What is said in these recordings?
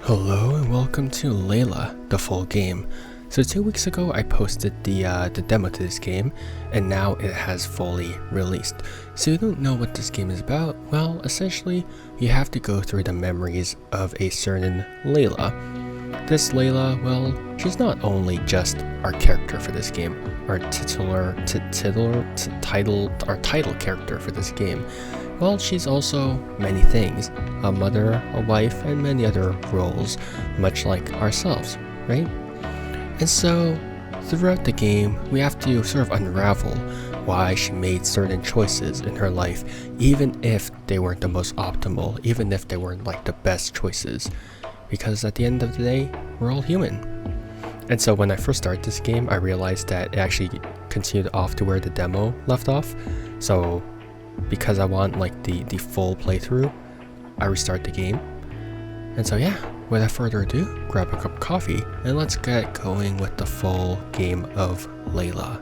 Hello and welcome to Leila, the full game. So 2 weeks ago I posted the demo to this game, and now it has fully released. So you don't know what this game is about? Well, essentially you have to go through the memories of a certain Leila. This Leila, well, she's not only just our character for this game, our title character for this game. Well, she's also many things, a mother, a wife, and many other roles, much like ourselves, right? And so, throughout the game, we have to sort of unravel why she made certain choices in her life, even if they weren't the most optimal, even if they weren't like the best choices. Because at the end of the day, we're all human. And so when I first started this game, I realized that it actually continued off to where the demo left off. So because I want like the full playthrough, I restart the game. And so yeah, without further ado, grab a cup of coffee and let's get going with the full game of Leila.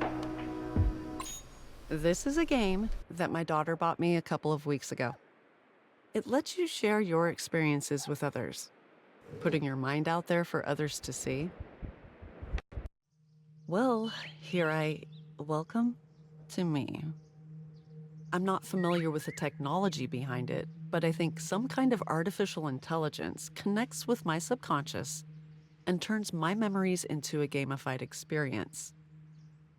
This is a game that my daughter bought me a couple of weeks ago. It lets you share your experiences with others, putting your mind out there for others to see. Well, welcome to me. I'm not familiar with the technology behind it, but I think some kind of artificial intelligence connects with my subconscious and turns my memories into a gamified experience.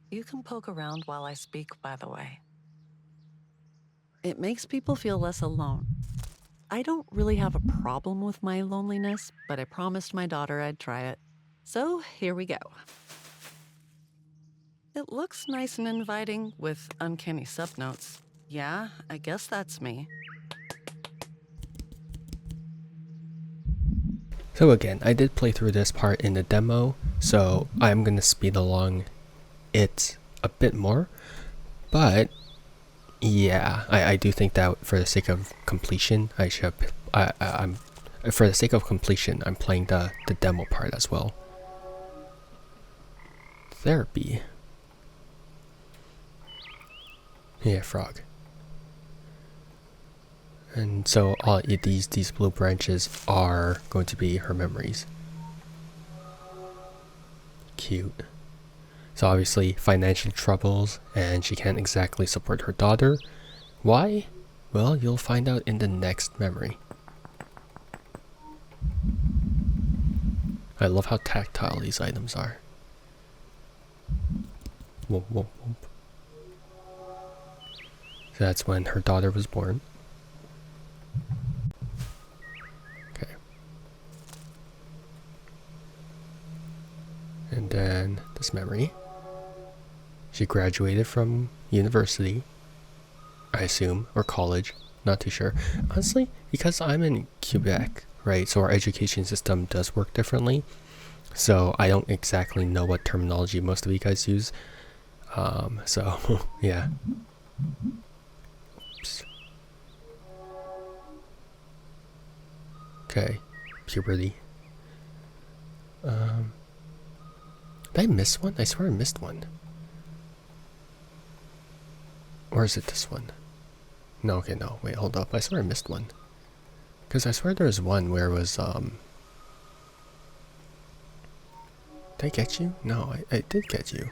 You can poke around while I speak, by the way. It makes people feel less alone. I don't really have a problem with my loneliness, but I promised my daughter I'd try it. So here we go. It looks nice and inviting with uncanny subnotes. Yeah, I guess that's me. So again, I did play through this part in the demo, so I'm gonna speed along it a bit more. But yeah, I do think that for the sake of completion, I'm playing the demo part as well. Therapy. Yeah, frog. And so all these blue branches are going to be her memories. Cute. So obviously financial troubles, and she can't exactly support her daughter. Why? Well, you'll find out in the next memory. I love how tactile these items are. Whoop, whoop, whoop. So that's when her daughter was born. Okay. And then this memory. She graduated from university, I assume, or college, not too sure. Honestly, because I'm in Quebec, right, so our education system does work differently. So I don't exactly know what terminology most of you guys use. So, yeah. Oops. Okay, puberty. Did I miss one? I swear I missed one. Or is it this one? No, okay, no. Wait, hold up. I swear I missed one. Because I swear there was one where it was, Did I get you? No, I did get you.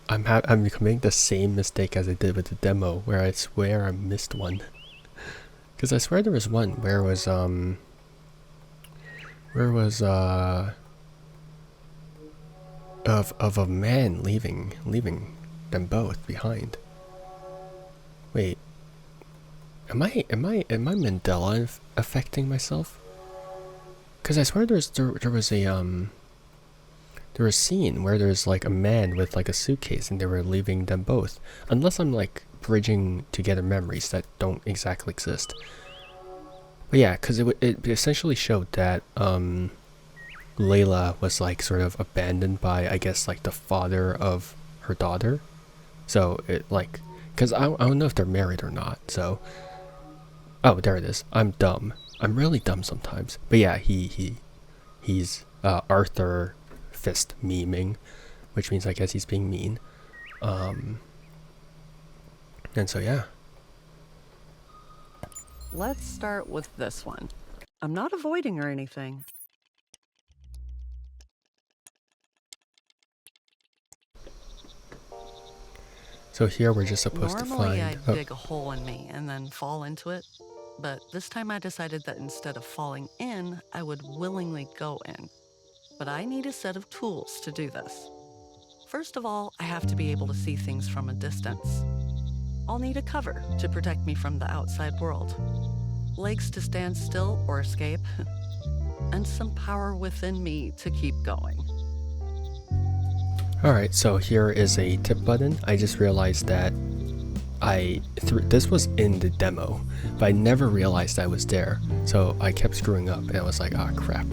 I'm committing the same mistake as I did with the demo, where I swear I missed one. Because I swear there was one where it was, of a man leaving them both behind. Wait, am I Mandela affecting myself? Because I swear there was a scene where there's like a man with like a suitcase and they were leaving them both. Unless I'm like bridging together memories that don't exactly exist. But yeah, because it essentially showed that Leila was like sort of abandoned by, I guess, like the father of her daughter. So it like, because I don't know if they're married or not. So, oh, there it is. I'm dumb. I'm really dumb sometimes. But yeah, he's Arthur fist memeing, which means I guess he's being mean. And so yeah. Let's start with this one. I'm not avoiding or anything. So here we're just supposed to Normally, find... I'd dig a hole in me and then fall into it. But this time I decided that instead of falling in, I would willingly go in. But I need a set of tools to do this. First of all, I have to be able to see things from a distance. I'll need a cover to protect me from the outside world, legs to stand still or escape, and some power within me to keep going. Alright, so here is a tip button. I just realized that this was in the demo, but I never realized I was there. So I kept screwing up and I was like, oh crap.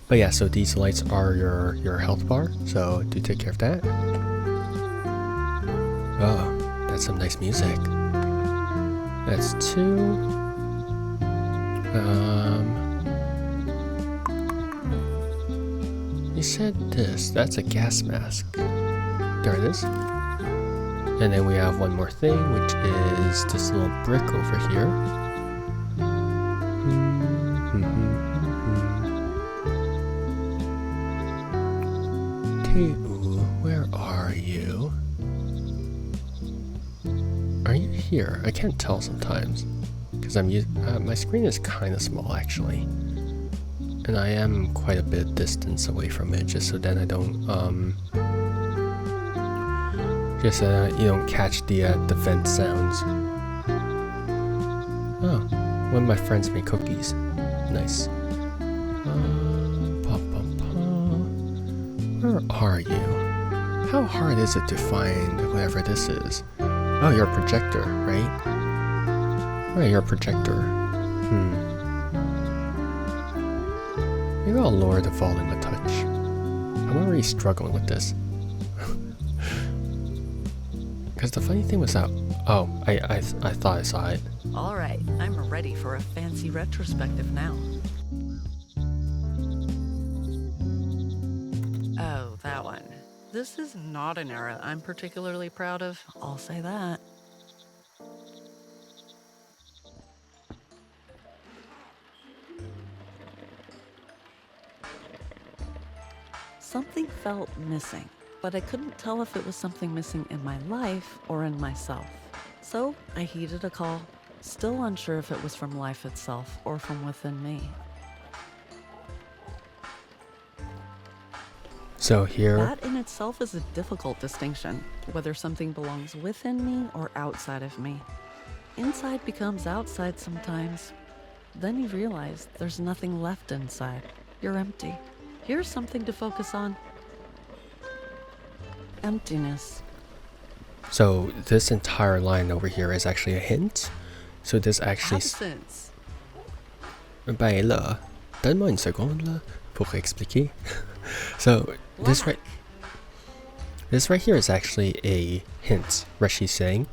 But yeah, so these lights are your health bar, so do take care of that. Oh, that's some nice music. That's 2. You said this, that's a gas mask. There it is. And then we have one more thing, which is this little brick over here. Teu, where are you? Are you here? I can't tell sometimes. Because my screen is kind of small actually. And I am quite a bit distance away from it, just so then I don't, you don't catch the vent sounds. Oh, one of my friends made cookies. Nice. Where are you? How hard is it to find whatever this is? Oh, you're a projector, right? Right, you're a projector. Maybe I'll lower the volume a touch. I'm already struggling with this. Because the funny thing was that... Oh, I thought I saw it. All right, I'm ready for a fancy retrospective now. Oh, that one. This is not an era I'm particularly proud of, I'll say that. Something felt missing, but I couldn't tell if it was something missing in my life or in myself. So I heeded a call, still unsure if it was from life itself or from within me. So here... That in itself is a difficult distinction, whether something belongs within me or outside of me. Inside becomes outside sometimes. Then you realize there's nothing left inside. You're empty. Here's something to focus on. Emptiness. So this entire line over here is actually a hint. So this actually... Absence. Ben là, donne-moi une seconde là pour expliquer. So this right here is actually a hint where she's saying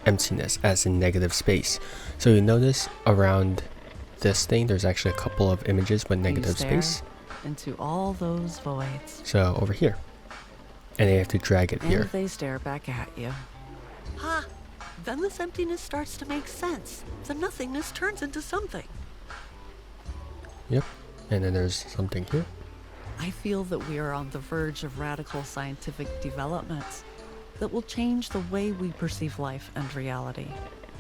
emptiness as in negative space. So you notice around this thing there's actually a couple of images with negative space. Into all those voids. So over here. And you have to drag it here. And they stare back at you. Ha! Then this emptiness starts to make sense. The nothingness turns into something. Yep. And then there's something here. I feel that we are on the verge of radical scientific developments that will change the way we perceive life and reality.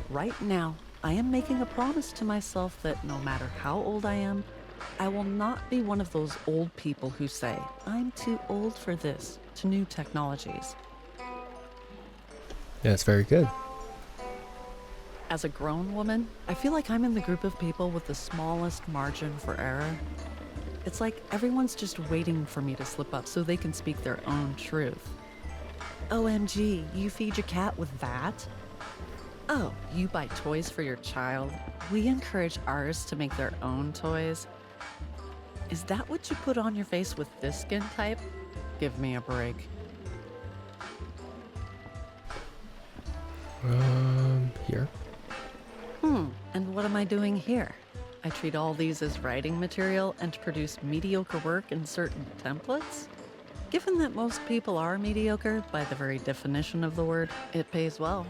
Right now, I am making a promise to myself that no matter how old I am, I will not be one of those old people who say, I'm too old for this, to new technologies. Yeah, it's very good. As a grown woman, I feel like I'm in the group of people with the smallest margin for error. It's like everyone's just waiting for me to slip up so they can speak their own truth. OMG, you feed your cat with that? Oh, you buy toys for your child? We encourage ours to make their own toys. Is that what you put on your face with this skin type? Give me a break. Here. And what am I doing here? I treat all these as writing material and produce mediocre work in certain templates? Given that most people are mediocre, by the very definition of the word, it pays well.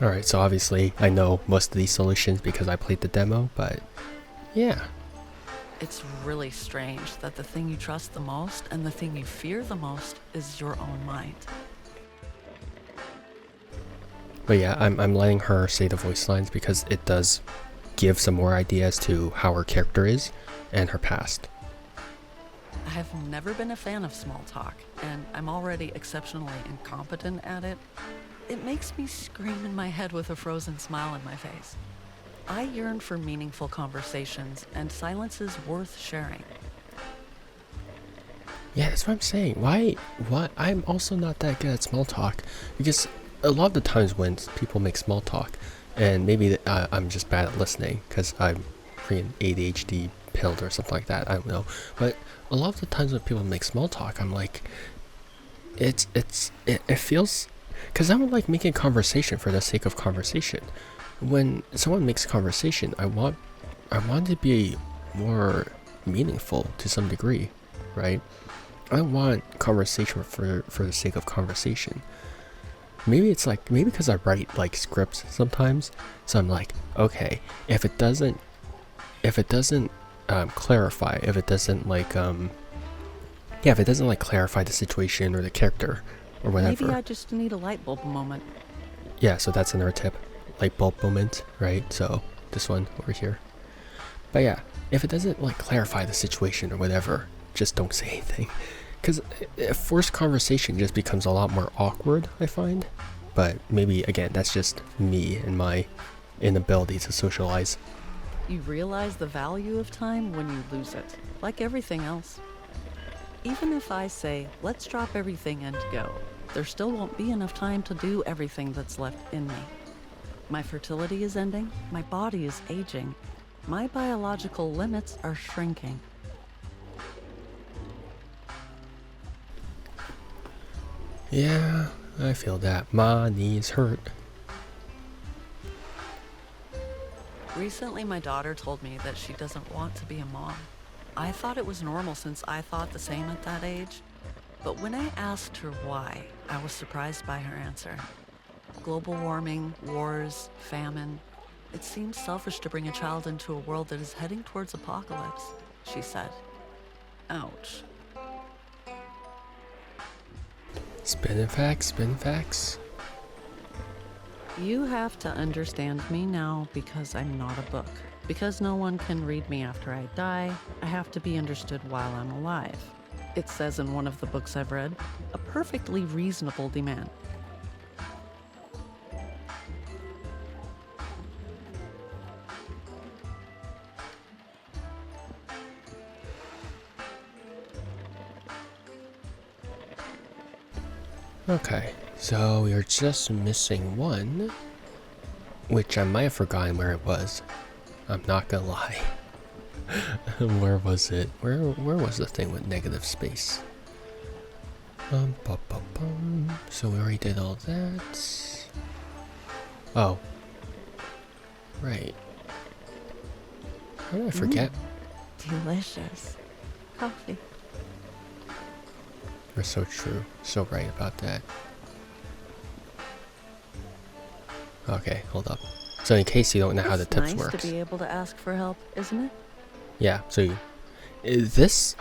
Alright, so obviously I know most of these solutions because I played the demo, but yeah. It's really strange that the thing you trust the most and the thing you fear the most is your own mind. But yeah, I'm letting her say the voice lines because it does give some more ideas to how her character is and her past. I have never been a fan of small talk, and I'm already exceptionally incompetent at it. It makes me scream in my head with a frozen smile in my face. I yearn for meaningful conversations, and silence is worth sharing. Yeah, that's what I'm saying. Why? I'm also not that good at small talk because a lot of the times when people make small talk, and maybe I'm just bad at listening because I'm freaking ADHD pilled or something like that. I don't know. But a lot of the times when people make small talk, I'm like, it feels, because I don't like making conversation for the sake of conversation. When someone makes conversation, I want it to be more meaningful to some degree, right? I don't want conversation for the sake of conversation. Maybe it's like, maybe because I write like scripts sometimes, so I'm like, okay, if it doesn't clarify, if it doesn't like clarify the situation or the character or whatever. Maybe I just need a light bulb moment. Yeah, so that's another tip. Light bulb moment, right? So this one over here. But yeah, if it doesn't like clarify the situation or whatever, just don't say anything. Because a forced conversation just becomes a lot more awkward, I find. But maybe, again, that's just me and my inability to socialize. You realize the value of time when you lose it, like everything else. Even if I say, let's drop everything and go, there still won't be enough time to do everything that's left in me. My fertility is ending, my body is aging, my biological limits are shrinking. Yeah, I feel that. My knees hurt. Recently, my daughter told me that she doesn't want to be a mom. I thought it was normal since I thought the same at that age. But when I asked her why, I was surprised by her answer. Global warming, wars, famine. It seems selfish to bring a child into a world that is heading towards apocalypse, she said. Ouch. Spinning facts, spinning facts. You have to understand me now because I'm not a book. Because no one can read me after I die, I have to be understood while I'm alive. It says in one of the books I've read, a perfectly reasonable demand. Okay, so we are just missing one, which I might have forgotten where it was. I'm not gonna lie. Where was it? Where was the thing with negative space? So we already did all that. Oh. Right. How did I forget? Delicious. Coffee. You're so true. So right about that. Okay, hold up. So in case you don't know how the tips work. It's nice to be able to ask for help, isn't it? Yeah, so this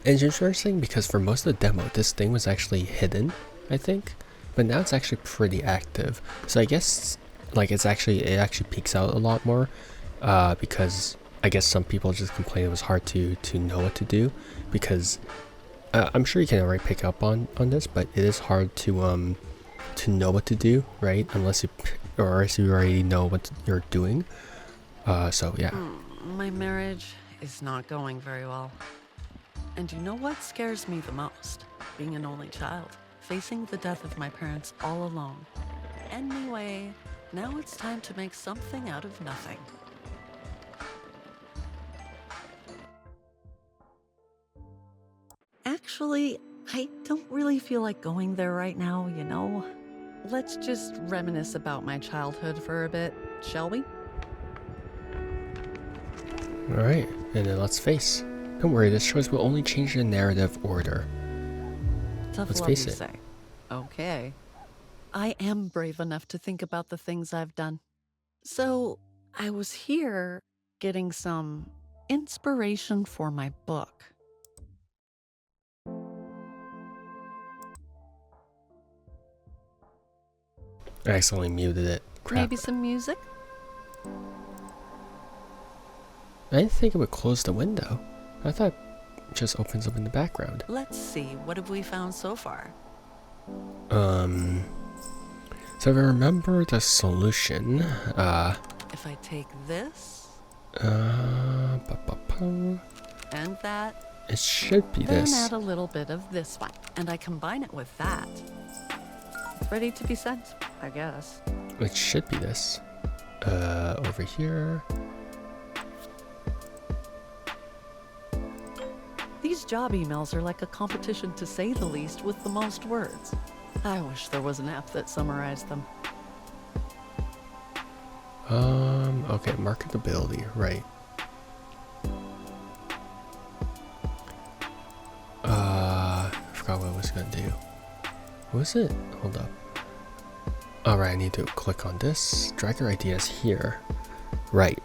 is interesting because for most of the demo, this thing was actually hidden, I think. But now it's actually pretty active. So I guess like it actually peeks out a lot more because I guess some people just complain it was hard to know what to do because I'm sure you can already pick up on this, but it is hard to know what to do, right? Unless you already know what you're doing. So yeah. My marriage is not going very well. And you know what scares me the most? Being an only child, facing the death of my parents all alone. Anyway, now it's time to make something out of nothing. Actually, I don't really feel like going there right now, you know? Let's just reminisce about my childhood for a bit, shall we? Alright, and then let's face. Don't worry, this choice will only change the narrative order. Tough Let's love, face you it. say. Okay. I am brave enough to think about the things I've done. So, I was here getting some inspiration for my book. I accidentally muted it. Crap. Maybe some music? I didn't think it would close the window. I thought it just opens up in the background. Let's see, what have we found so far? So if I remember the solution, If I take this and that, it should be then this. add a little bit of this one, and I combine it with that. It's ready to be sent, I guess. It should be this. Over here. These job emails are like a competition, to say the least, with the most words. I wish there was an app that summarized them. Okay, marketability, right. I forgot what I was gonna do. What was it? Hold up. Alright, I need to click on this. Drag your ideas here. Right.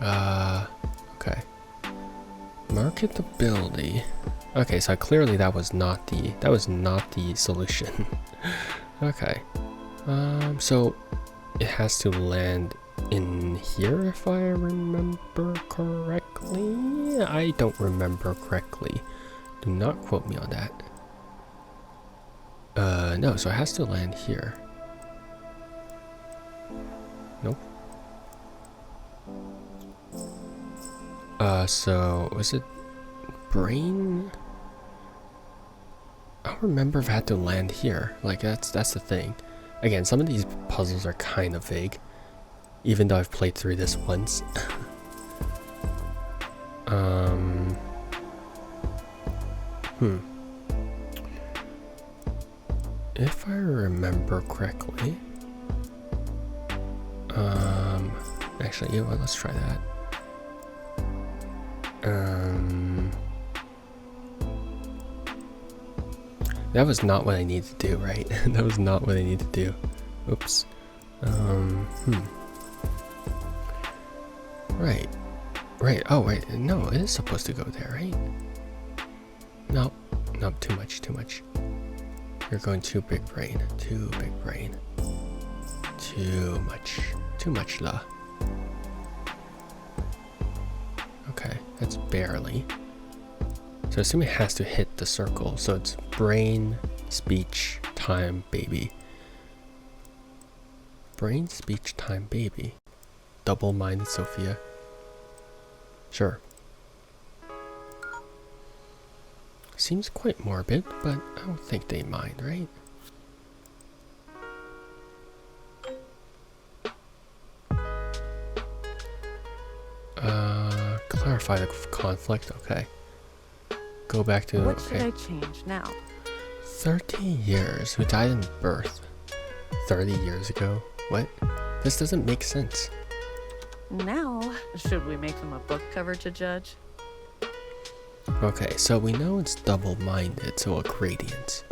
Okay. Marketability. Okay, so clearly that was not the solution. Okay. So it has to land in here if I remember correctly. I don't remember correctly. Do not quote me on that. No, so it has to land here. Nope. So was it brain? I don't remember if it had to land here. Like that's the thing. Again, some of these puzzles are kind of vague, even though I've played through this once. If I remember correctly, actually, you know what? Let's try that. That was not what I need to do, right? That was not what I need to do. Oops. Right. Right. Oh, wait. No, it is supposed to go there, right? No. No, too much, too much. You're going too big brain. Too big brain. Too much. Too much, la. Okay, that's barely. So I assume it has to hit the circle. So it's brain, speech, time, baby. Brain, speech, time, baby. Double-minded Sophia. Sure. Seems quite morbid, but I don't think they mind, right? Clarify the conflict, okay. Go back to, What okay. should I change now? 30 years. Who died in birth? 30 years ago? What? This doesn't make sense. Now, should we make them a book cover to judge? Okay, so we know it's double-minded, so a gradient.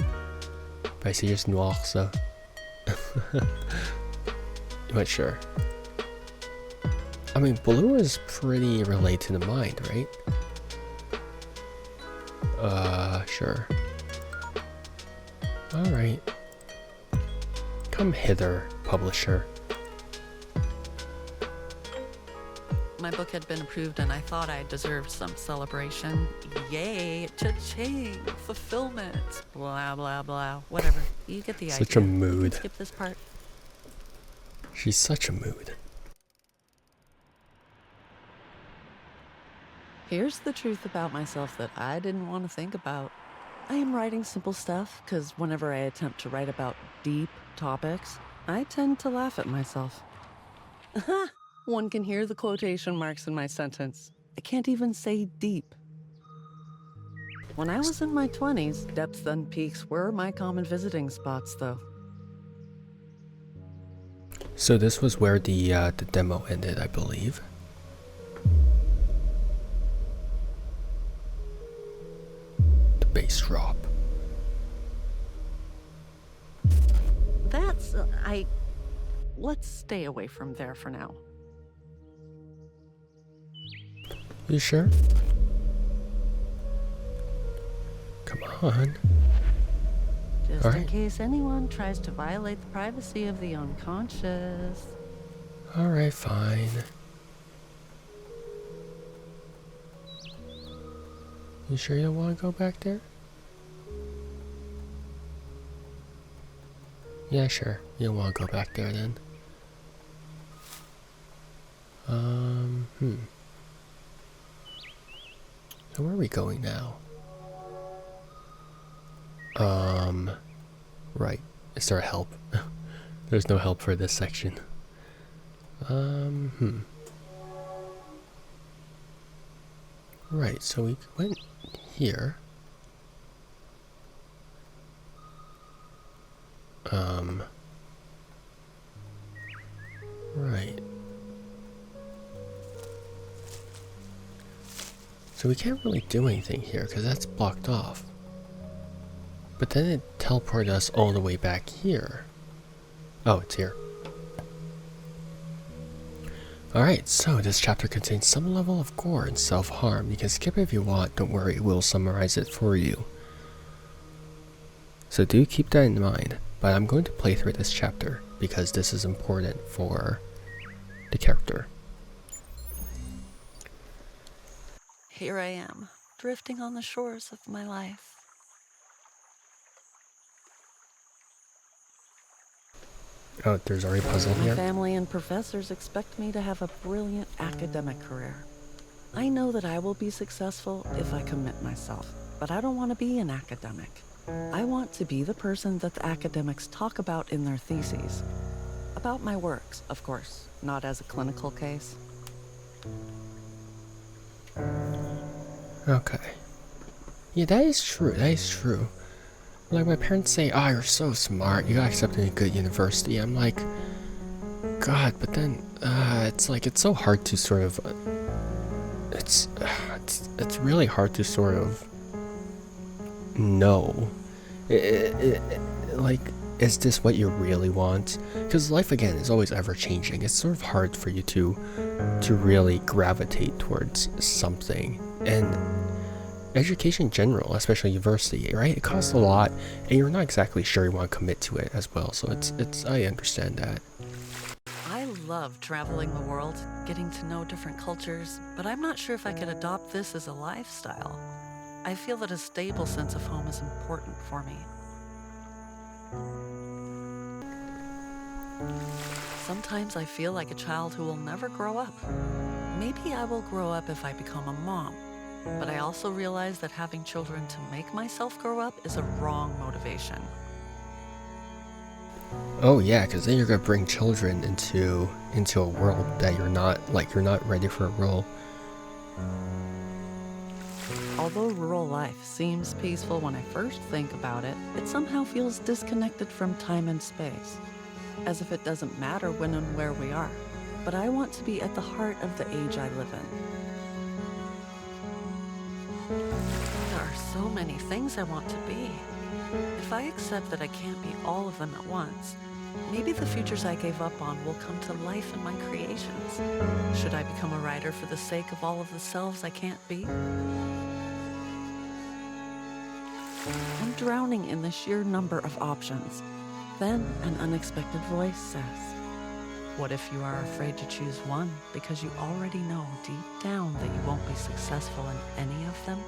But I see just noir, so. But sure. I mean, blue is pretty related to the mind, right? Sure. Alright. Come hither, publisher. My book had been approved and I thought I deserved some celebration. Yay, cha-ching, fulfillment, blah, blah, blah, whatever. You get the idea. Such a mood. Skip this part. She's such a mood. Here's the truth about myself that I didn't want to think about. I am writing simple stuff because whenever I attempt to write about deep topics, I tend to laugh at myself. One can hear the quotation marks in my sentence. I can't even say deep. When I was in my 20s, depths and peaks were my common visiting spots, though. So this was where the demo ended, I believe. The bass drop. let's stay away from there for now. You sure? Come on. Just All in right. case anyone tries to violate the privacy of the unconscious. Alright, fine. You sure you don't want to go back there? Yeah, sure. You don't want to go back there then. So where are we going now? Right. Is there help? There's no help for this section. Right, so we went here. Right. So we can't really do anything here because that's blocked off. But then it teleported us all the way back here. Oh, it's here. Alright, so this chapter contains some level of gore and self-harm. You can skip it if you want, don't worry, we'll summarize it for you. So do keep that in mind, but I'm going to play through this chapter because this is important for the character. Here I am, drifting on the shores of my life. Oh, there's already a puzzle My here. family and professors expect me to have a brilliant academic career. I know that I will be successful if I commit myself, but I don't want to be an academic. I want to be the person that the academics talk about in their theses. About my works, of course, not as a clinical case. Okay. Yeah, that is true, that is true. Like my parents say, oh, you're so smart, you got accepted in a good university. I'm like, God, but then, it's like, it's so hard to sort of, it's really hard to sort of know. Like, is this what you really want? Because life, again, is always ever changing. It's sort of hard for you to really gravitate towards something. And education in general, especially university, right? It costs a lot, and you're not exactly sure you want to commit to it as well. So it's I understand that. I love traveling the world, getting to know different cultures, but I'm not sure if I could adopt this as a lifestyle. I feel that a stable sense of home is important for me. Sometimes I feel like a child who will never grow up. Maybe I will grow up if I become a mom. But I also realize that having children to make myself grow up is a wrong motivation. Oh yeah, because then you're gonna bring children into a world that you're not ready for a role. Although rural life seems peaceful when I first think about it, it somehow feels disconnected from time and space, as if it doesn't matter when and where we are. But I want to be at the heart of the age I live in. There are so many things I want to be. If I accept that I can't be all of them at once, maybe the futures I gave up on will come to life in my creations. Should I become a writer for the sake of all of the selves I can't be? I'm drowning in the sheer number of options. Then an unexpected voice says, "What if you are afraid to choose one because you already know deep down that you won't be successful in any of them?"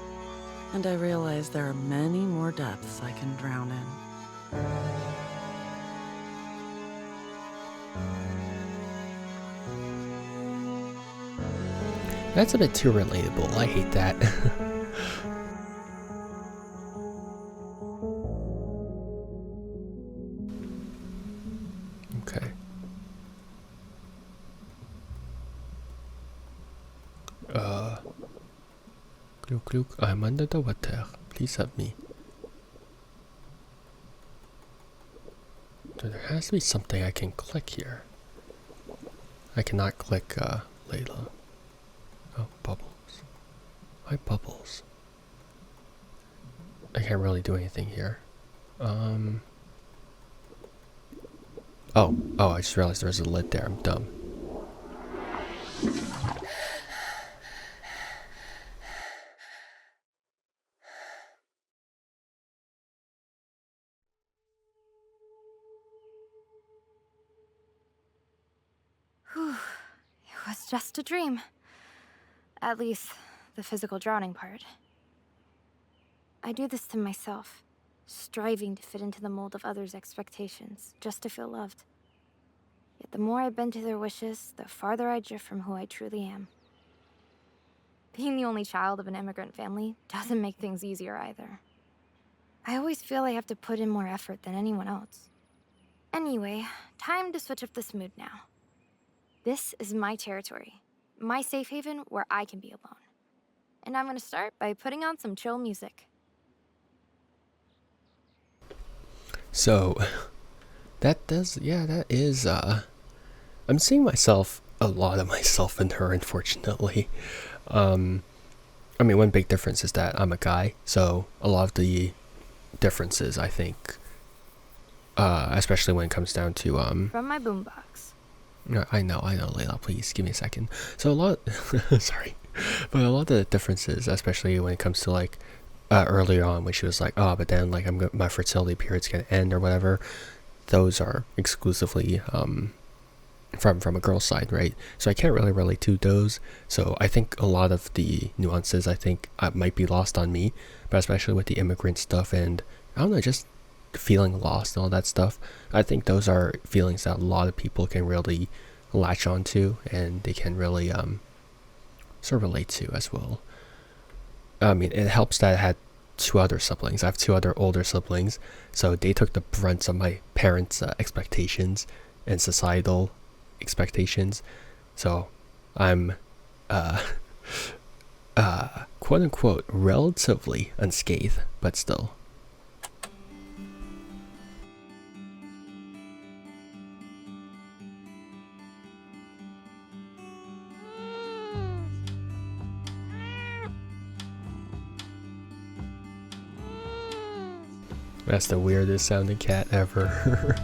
And I realize there are many more depths I can drown in. That's a bit too relatable. I hate that. Okay. Kluk, I'm under the water. Please help me. So there has to be something I can click here. I cannot click Leila. Oh, bubbles. Why bubbles? I can't really do anything here. Oh, I just realized there's a lid there. I'm dumb. Whew. It was just a dream. At least, the physical drowning part. I do this to myself, striving to fit into the mold of others' expectations, just to feel loved. Yet the more I bend to their wishes, the farther I drift from who I truly am. Being the only child of an immigrant family doesn't make things easier either. I always feel I have to put in more effort than anyone else. Anyway, time to switch up this mood now. This is my territory, my safe haven where I can be alone. And I'm gonna start by putting on some chill music. So, that is, I'm seeing myself, a lot of myself in her, unfortunately. I mean, one big difference is that I'm a guy, so a lot of the differences, I think, especially when it comes down to, From my boombox. I know, Leila, please, give me a second. So a lot, sorry, but a lot of the differences, especially when it comes to, like, earlier on when she was like, oh, but then, like, my fertility period's gonna end or whatever, those are exclusively, from a girl's side, right? So I can't really relate to those. So I think a lot of the nuances, I think, might be lost on me, but especially with the immigrant stuff and, I don't know, just feeling lost and all that stuff. I think those are feelings that a lot of people can really latch onto, and they can really sort of relate to as well. I mean, it helps that I had two other siblings. I have two other older siblings, so they took the brunt of my parents' expectations and societal expectations. So I'm quote unquote relatively unscathed, but still. That's the weirdest sounding cat ever.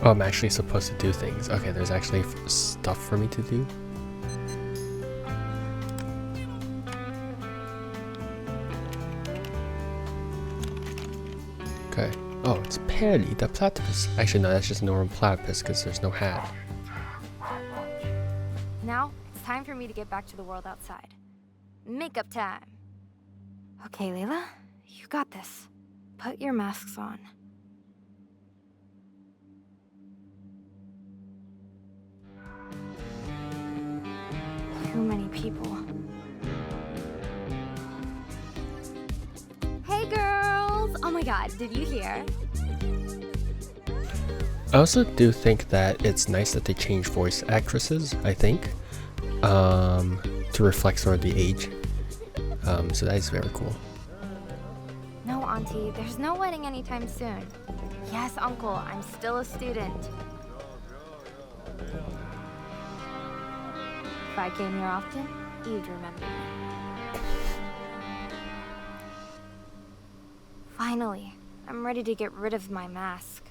Oh, I'm actually supposed to do things. Okay, there's actually stuff for me to do. Okay. Oh, it's Patty, the platypus. Actually, no, that's just a normal platypus because there's no hat. Now, it's time for me to get back to the world outside. Makeup time. Okay, Leila, you got this. Put your masks on. Too many people. Hey girls! Oh my god, did you hear? I also do think that it's nice that they change voice actresses, I think, to reflect sort of the age. So that is very cool. No, Auntie, there's no wedding anytime soon. Yes, Uncle, I'm still a student. If I came here often, you'd remember me. Finally, I'm ready to get rid of my mask.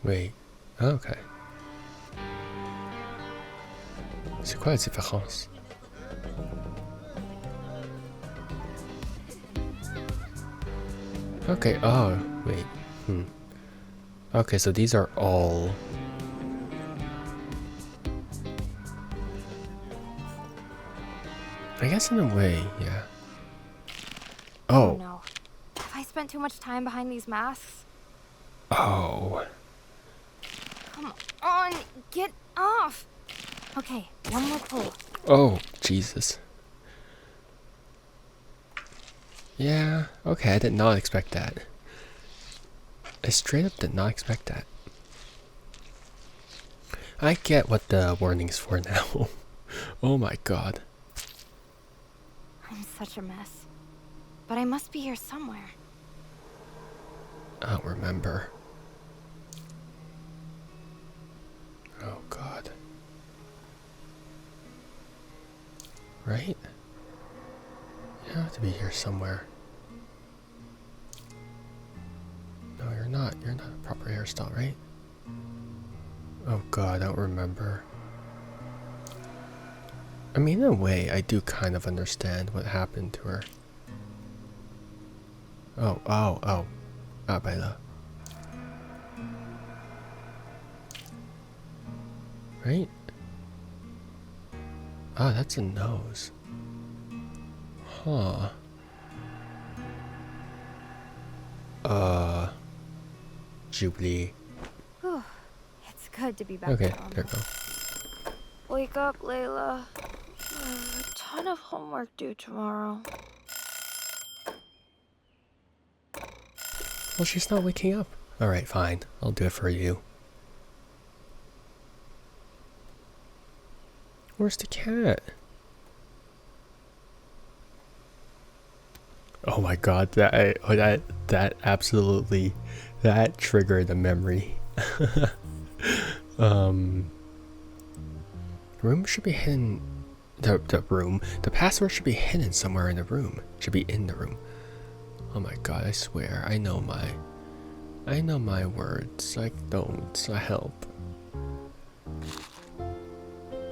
Wait. Oh, okay. C'est quoi la différence? Okay, oh, wait. Okay, so these are all... I guess in a way, yeah. Oh. No. Have I spent too much time behind these masks? Oh. Come on, get off! Okay, one more pull. Oh, Jesus. Yeah, okay, I did not expect that. I straight up did not expect that. I get what the warning's for now. Oh my god. I'm such a mess. But I must be here somewhere. I don't remember. Oh god. Right? You have to be here somewhere. No, you're not. You're not a proper hairstyle, right? Oh god, I don't remember. I mean, in a way, I do kind of understand what happened to her. Oh. Ah, Leila. Right? Ah, that's a nose. Huh. Jubilee. Whew. It's good to be back Okay, to normal. there we go. Wake up, Leila. A ton of homework due tomorrow. Well, she's not waking up. Alright, fine. I'll do it for you. Where's the cat? Oh my god, that absolutely, that triggered a memory. Room should be hidden. The password should be hidden somewhere in the room. Should be in the room. Oh my god, I swear, I know my words. I don't. I help.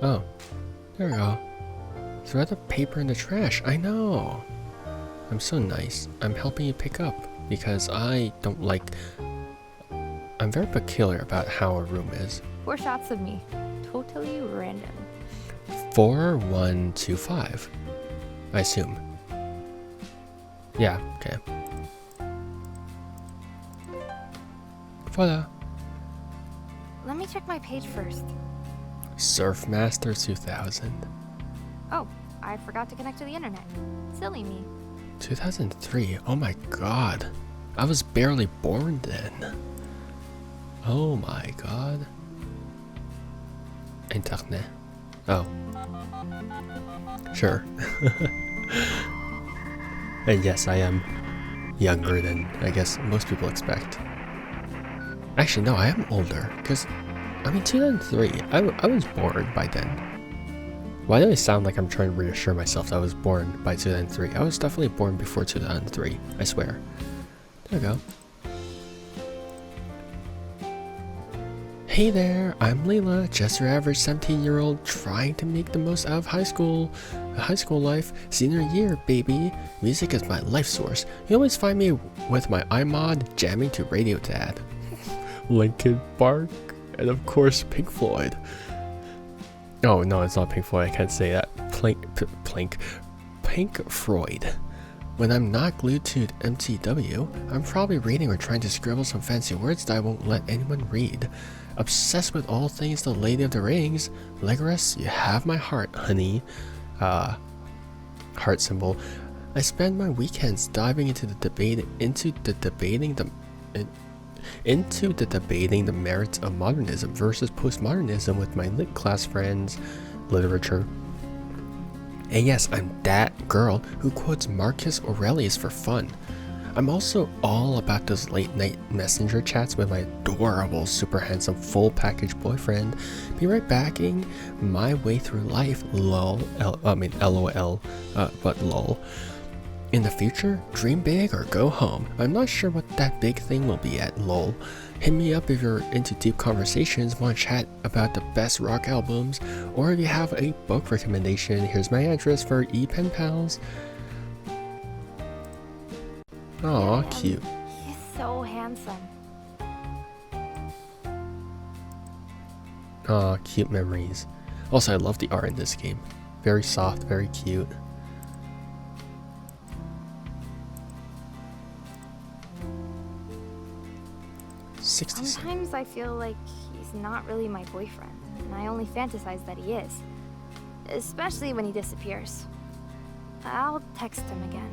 Oh, there we go. Throw the paper in the trash. I know. I'm so nice. I'm helping you pick up because I don't like. I'm very peculiar about how a room is. 4 shots of me. Totally random. 4125. I assume. Yeah. Okay. Voila. Let me check my page first. Surfmaster 2000. Oh, I forgot to connect to the internet. Silly me. 2003. Oh my god. I was barely born then. Oh my god. Internet. Oh. Sure. And yes, I am younger than I guess most people expect. Actually, no, I am older. Because, I mean, 2003. I was born by then. Why do I sound like I'm trying to reassure myself that I was born by 2003? I was definitely born before 2003, I swear. There we go. Hey there, I'm Leila, just your average 17-year-old trying to make the most out of high school life, senior year, baby. Music is my life source. You always find me with my iMod jamming to Radio Dad. Linkin Park, and of course Pink Floyd. Oh no, it's not Pink Floyd, I can't say that. Pink Floyd. When I'm not glued to MTW, I'm probably reading or trying to scribble some fancy words that I won't let anyone read. Obsessed with all things the Lady of the Rings. Legolas, you have my heart, honey. Heart symbol. I spend my weekends diving into debating the merits of modernism versus postmodernism with my lit class friends. Literature. And yes, I'm that girl who quotes Marcus Aurelius for fun. I'm also all about those late night messenger chats with my adorable, super handsome, full package boyfriend. Be right backing my way through life, LOL, but lol. In the future, dream big or go home. I'm not sure what that big thing will be at, lol. Hit me up if you're into deep conversations, want to chat about the best rock albums, or if you have a book recommendation, here's my address for ePen pals. Aw, cute. He's so handsome. Aw, cute memories. Also, I love the art in this game. Very soft, very cute. Sometimes I feel like he's not really my boyfriend. and I only fantasize that he is. Especially when he disappears. I'll text him again.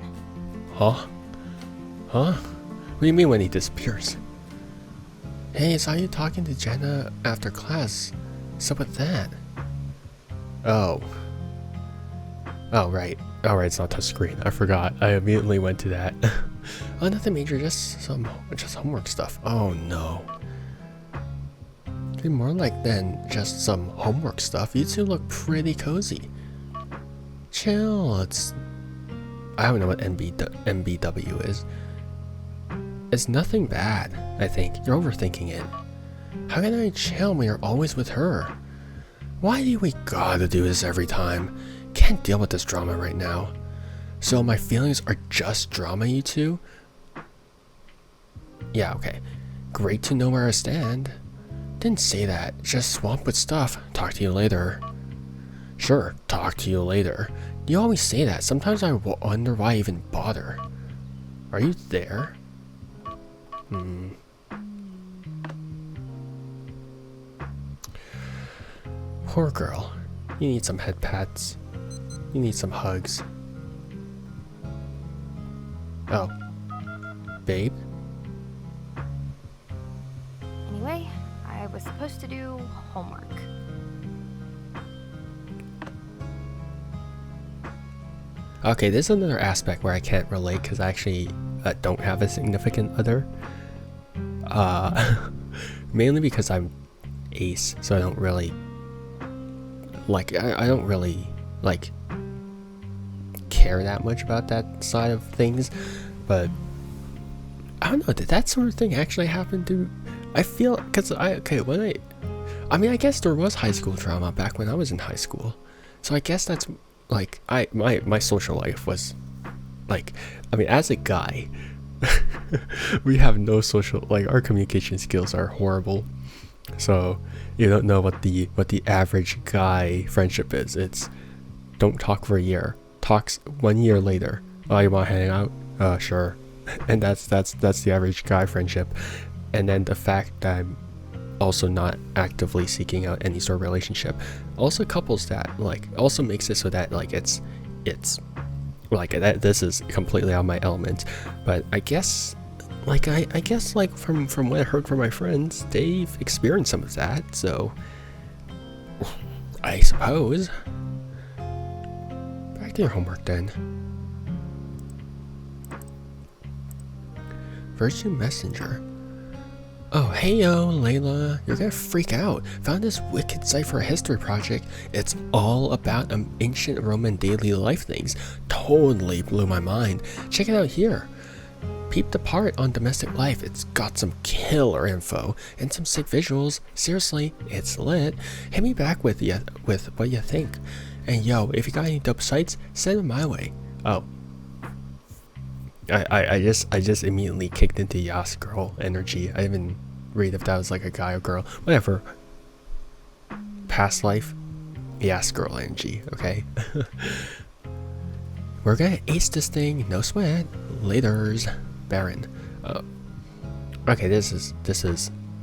Huh? What do you mean when he disappears? Hey, I saw you talking to Jenna after class. What's up with that? Oh, right. Alright, it's not touchscreen. I forgot. I immediately went to that. Oh, nothing major, just homework stuff. Oh no. Be more like than just some homework stuff. You two look pretty cozy. Chill. I don't know what MBW is. It's nothing bad, I think. You're overthinking it. How can I chill when you're always with her? Why do we gotta do this every time? Can't deal with this drama right now. So my feelings are just drama, you two? Yeah, okay. Great to know where I stand. Didn't say that. Just swamped with stuff. Talk to you later. Sure, talk to you later. You always say that. Sometimes I wonder why I even bother. Are you there? Poor girl. You need some head pats. You need some hugs. Oh. Babe? Anyway, I was supposed to do homework. Okay, this is another aspect where I can't relate because I actually don't have a significant other. Mainly because I'm ace, so I don't really I don't really care that much about that side of things. But I don't know, did that sort of thing actually happen to? I feel because I guess there was high school drama back when I was in high school, so I guess that's my social life was as a guy. We have no social, our communication skills are horrible. So you don't know what the average guy friendship is. It's don't talk for a year, talks 1 year later. Oh, you want to hang out? Sure. And that's the average guy friendship. And then the fact that I'm also not actively seeking out any sort of relationship also couples that also makes it so that it's that this is completely out of my element. But I guess I guess from what I heard from my friends, they've experienced some of that, so I suppose. Back to your homework then. Virtue Messenger. Oh, hey yo, Leila, you're gonna freak out. Found this wicked site for a history project. It's all about ancient Roman daily life things. Totally blew my mind. Check it out here. Peeped apart on domestic life. It's got some killer info and some sick visuals. Seriously, it's lit. Hit me back with what you think. And yo, if you got any dope sites, send them my way. Oh. I just immediately kicked into Yas girl energy. I didn't read if that was a guy or girl. Whatever. Past life, Yas girl energy, okay? We're gonna ace this thing, no sweat. Laters. Baron. Okay, this is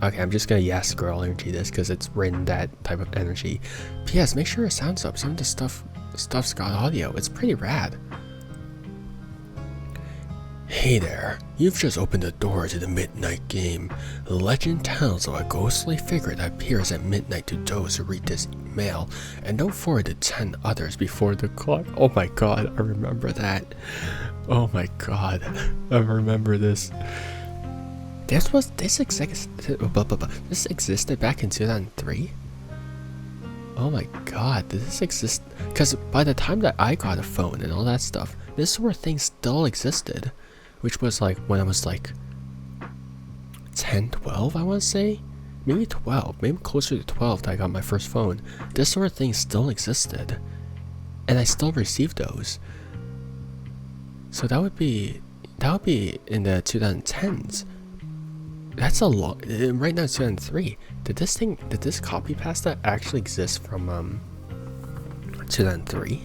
okay, I'm just gonna Yas girl energy this because it's written that type of energy. P.S. Make sure it sounds up. Some of the stuff's got audio. It's pretty rad. Hey there, you've just opened the door to the midnight game. Legend tells of a ghostly figure that appears at midnight to those who read this mail, and don't forward to 10 others before the clock. Oh my god, I remember that. Oh my god, I remember this. This existed back in 2003? Oh my god, did this exist? Because by the time that I got a phone and all that stuff, this sort of thing still existed. Which was when I was 10, 12, I want to say? Maybe 12, maybe closer to 12 that I got my first phone. This sort of thing still existed. And I still received those. So that would be in the 2010s. That's a lot. Right now it's 2003. Did this copy pasta actually exist from 2003?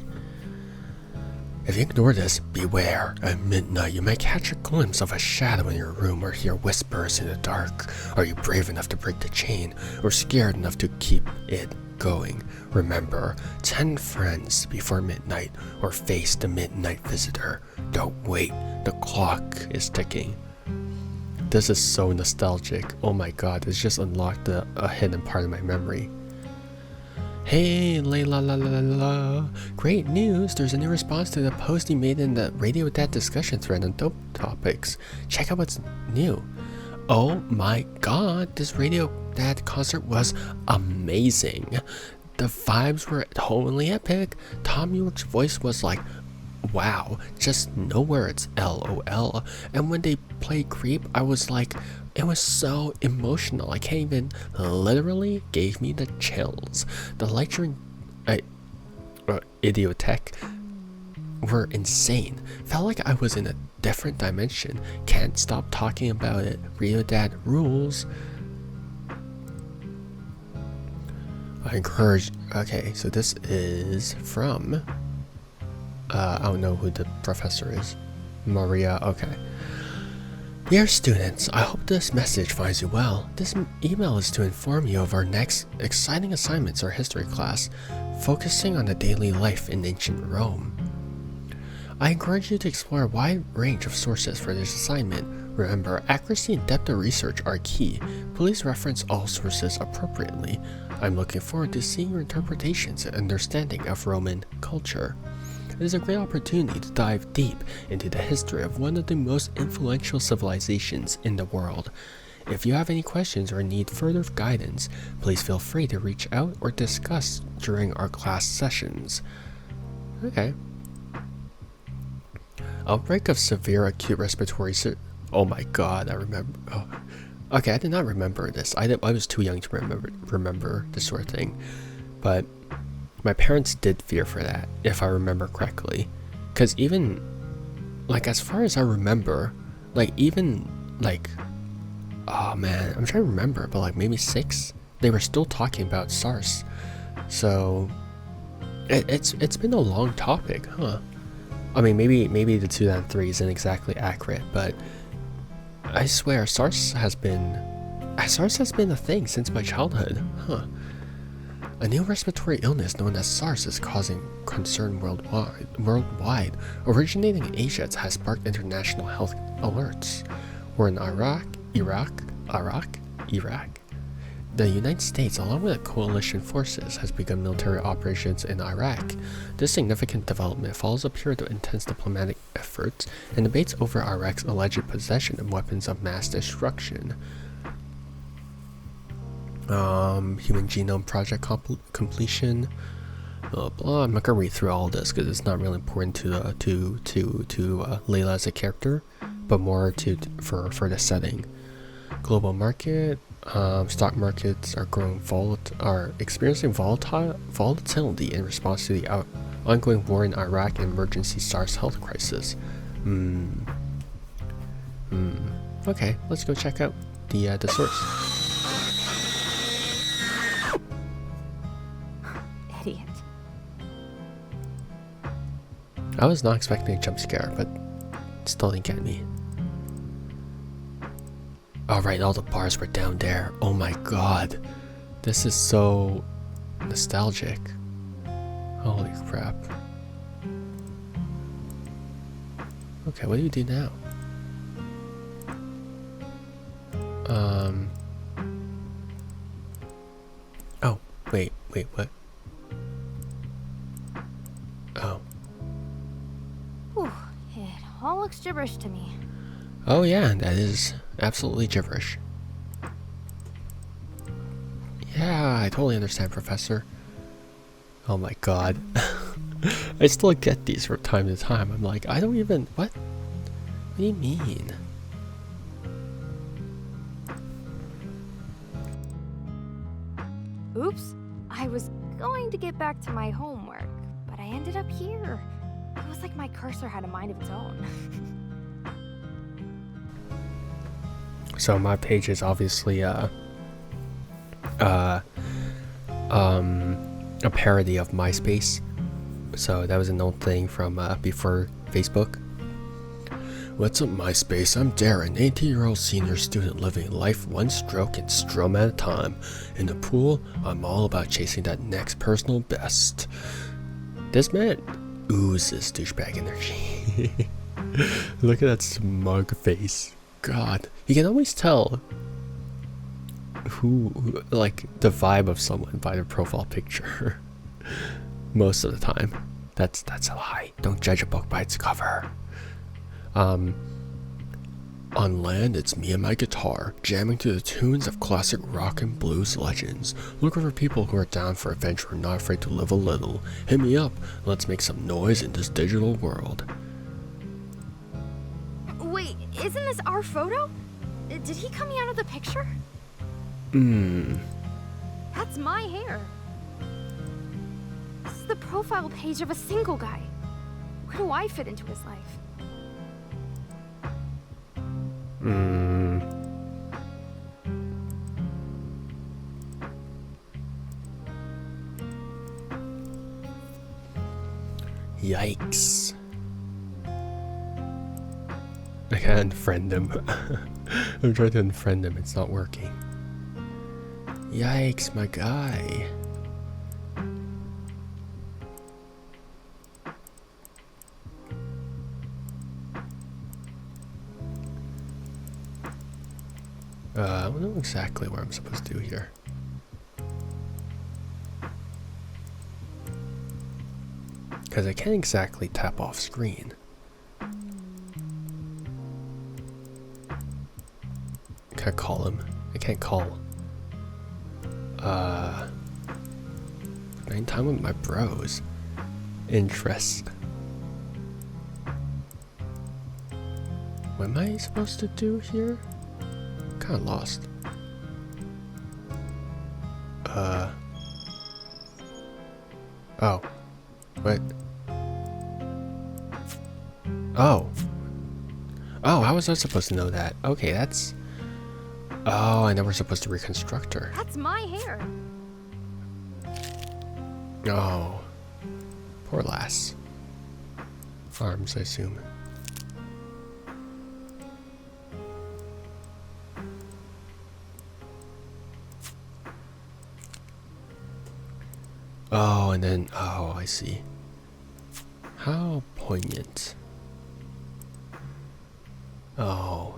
If you ignore this, beware. At midnight, you may catch a glimpse of a shadow in your room or hear whispers in the dark. Are you brave enough to break the chain, or scared enough to keep it going. Remember, 10 friends before midnight or face the midnight visitor. Don't wait, the clock is ticking. This is so nostalgic. Oh my god, it's just unlocked a hidden part of my memory. Hey, Leila, la la la la. Great news, there's a new response to the post you made in the Radio Dad discussion thread on dope topics. Check out what's new. Oh my god, this Radio Dad concert was amazing. The vibes were totally epic. Tom York's voice was like, wow, just no words, LOL. And when they played Creep, I was like, it was so emotional. I can't even, literally gave me the chills. The lecturing Idiotech were insane. Felt like I was in a different dimension. Can't stop talking about it. Rio Dad rules. I encourage. Okay, so this is from. I don't know who the professor is. Maria. Okay. Dear students, I hope this message finds you well. This email is to inform you of our next exciting assignments or history class, focusing on the daily life in ancient Rome. I encourage you to explore a wide range of sources for this assignment. Remember, accuracy and depth of research are key. Please reference all sources appropriately. I'm looking forward to seeing your interpretations and understanding of Roman culture. It is a great opportunity to dive deep into the history of one of the most influential civilizations in the world. If you have any questions or need further guidance, please feel free to reach out or discuss during our class sessions. Okay. Outbreak of severe acute respiratory oh my god, I remember. Oh. Okay, I did not remember this. I was too young to remember this sort of thing. But my parents did fear for that, if I remember correctly. Because even, like, as far as I remember, like, even, like, oh man, I'm trying to remember, but like maybe 6, they were still talking about SARS. So, it's been a long topic, huh? I mean, maybe the 2003 isn't exactly accurate, but I swear SARS has been a thing since my childhood, huh? A new respiratory illness known as SARS is causing concern worldwide. Originating in Asia, it has sparked international health alerts. We're in Iraq. The United States, along with coalition forces, has begun military operations in Iraq. This significant development follows a period of intense diplomatic efforts and debates over Iraq's alleged possession of weapons of mass destruction. Human Genome Project completion. Blah blah. I'm not gonna read through all this because it's not really important to Leila as a character, but more for the setting. Global market. Stock markets are experiencing volatility in response to the ongoing war in Iraq and emergency SARS health crisis. Okay, let's go check out the source. Idiot. I was not expecting a jump scare, but it still didn't get me. Alright, all the bars were down there. Oh my god. This is so nostalgic. Holy crap. Okay, what do you do now? Oh, wait, what? Oh. Whew, it all looks gibberish to me. Oh yeah, that is absolutely gibberish. Yeah, I totally understand, Professor. Oh my god. I still get these from time to time. I'm like, I don't even... What? What do you mean? Oops. I was going to get back to my homework, but I ended up here. It was like my cursor had a mind of its own. So my page is obviously a parody of MySpace. So that was an old thing from before Facebook. What's up, MySpace? I'm Darren, 18-year-old senior student living life one stroke and strum at a time. In the pool, I'm all about chasing that next personal best. This man oozes douchebag energy. Look at that smug face. God, you can always tell who like the vibe of someone by their profile picture. Most of the time. That's a lie. Don't judge a book by its cover. On land, it's me and my guitar, jamming to the tunes of classic rock and blues legends. Looking for people who are down for adventure and not afraid to live a little. Hit me up. Let's make some noise in this digital world. Wait, isn't this our photo? Did he cut me out of the picture? That's my hair. This is the profile page of a single guy. Where do I fit into his life? Yikes. I can't unfriend him. I'm trying to unfriend him, it's not working. Yikes, my guy. I don't know exactly what I'm supposed to do here. Because I can't exactly tap off screen. Can I call him? I can't call. Spending time with my bros. Interests. What am I supposed to do here? Kinda lost. Oh. What? Oh. Oh, how was I supposed to know that? Okay, that's... Oh, I know we're supposed to reconstruct her. That's my hair. Oh. Poor lass. Arms, I assume. Oh, and then... Oh, I see. How poignant. Oh.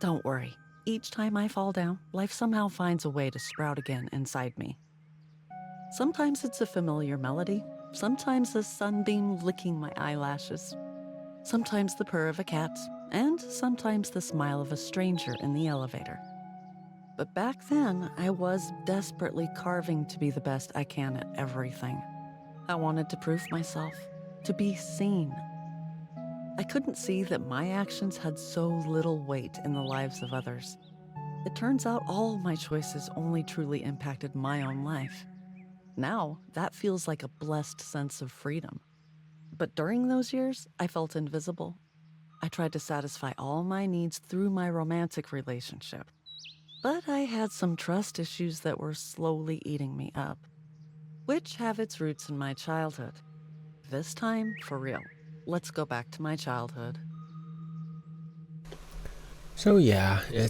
Don't worry. Each time I fall down, life somehow finds a way to sprout again inside me. Sometimes it's a familiar melody, sometimes a sunbeam licking my eyelashes, sometimes the purr of a cat, and sometimes the smile of a stranger in the elevator. But back then, I was desperately carving to be the best I can at everything. I wanted to prove myself, to be seen. I couldn't see that my actions had so little weight in the lives of others. It turns out all my choices only truly impacted my own life. Now, that feels like a blessed sense of freedom. But during those years, I felt invisible. I tried to satisfy all my needs through my romantic relationship. But I had some trust issues that were slowly eating me up, which have its roots in my childhood. this time, for real, let's go back to my childhood. So yeah, I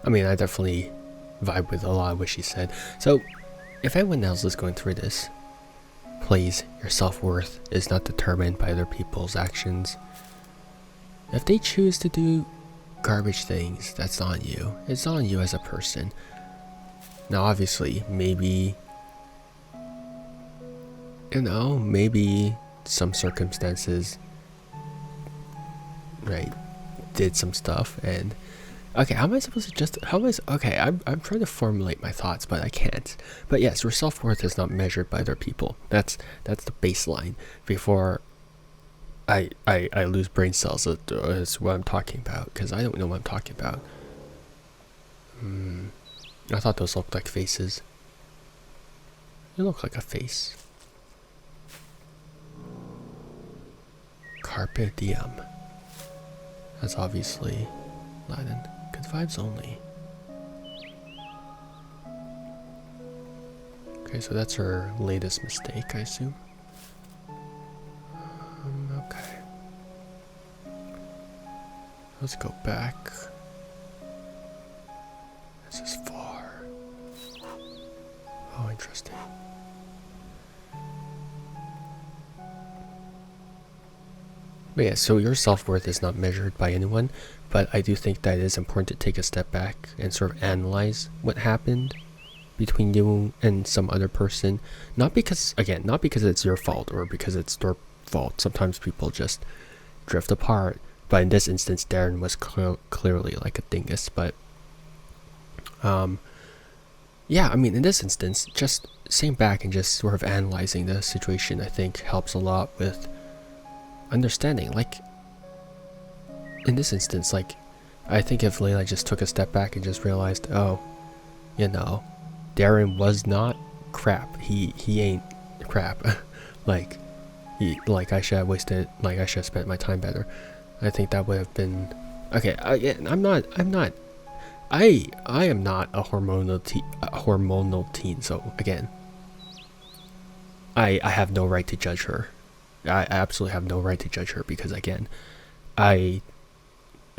definitely vibe with a lot of what she said. So if anyone else is going through this, please, your self-worth is not determined by other people's actions. If they choose to do garbage things, that's on you. It's on you as a person. Now obviously, maybe some circumstances, right, did some stuff. And okay, how am I supposed to okay, I'm trying to formulate my thoughts, but I can't. But yes, your self-worth is not measured by other people. That's the baseline. Before I lose brain cells, is what I'm talking about, because I don't know what I'm talking about. I thought those looked like faces. They look like a face. Carpe diem. That's obviously Latin. Good vibes only. Okay, so that's her latest mistake, I assume. Okay. Let's go back. This is far. Oh, interesting. But yeah, so your self-worth is not measured by anyone, but I do think that it is important to take a step back and sort of analyze what happened between you and some other person. Not because it's your fault or because it's their fault. Sometimes people just drift apart. But in this instance, Darren was clearly like a dingus. But yeah, I mean, in this instance, just sitting back and just sort of analyzing the situation, I think helps a lot with understanding. Like, in this instance, like, I think if Leila just took a step back and just realized, oh, Darren was not crap. He ain't crap. like I should have spent my time better. I think that would have been okay. I am not a hormonal teen. So again, I have no right to judge her. I absolutely have no right to judge her, because again,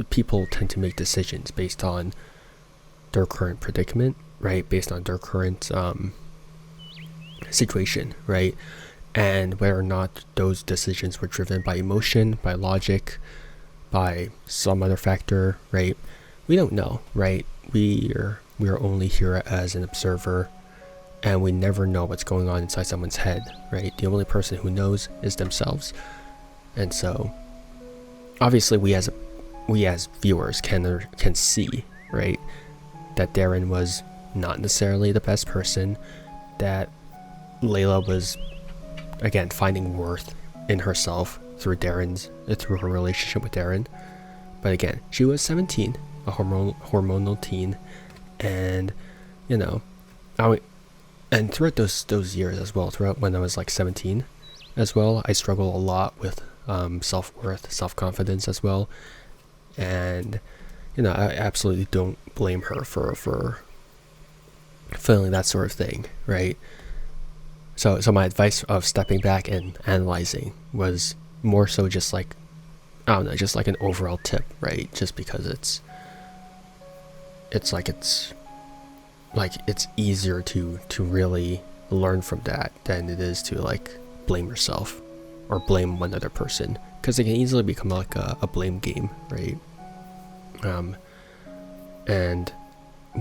people tend to make decisions based on their current predicament, right? Based on their current situation, right? And whether or not those decisions were driven by emotion, by logic, by some other factor, right? We don't know, right? We are only here as an observer, and we never know what's going on inside someone's head, right? The only person who knows is themselves. And so obviously we as viewers can see, right, that Darren was not necessarily the best person, that Leila was, again, finding worth in herself through her relationship with Darren. But again, she was 17, a hormonal teen, and and throughout those years as well, throughout when I was like 17 as well, I struggled a lot with self-worth, self-confidence as well. And I absolutely don't blame her for feeling that sort of thing, right? So my advice of stepping back and analyzing was more so just like, I don't know, just like an overall tip, right? Just because it's easier to really learn from that than it is to like blame yourself or blame one other person, because it can easily become like a blame game, right? And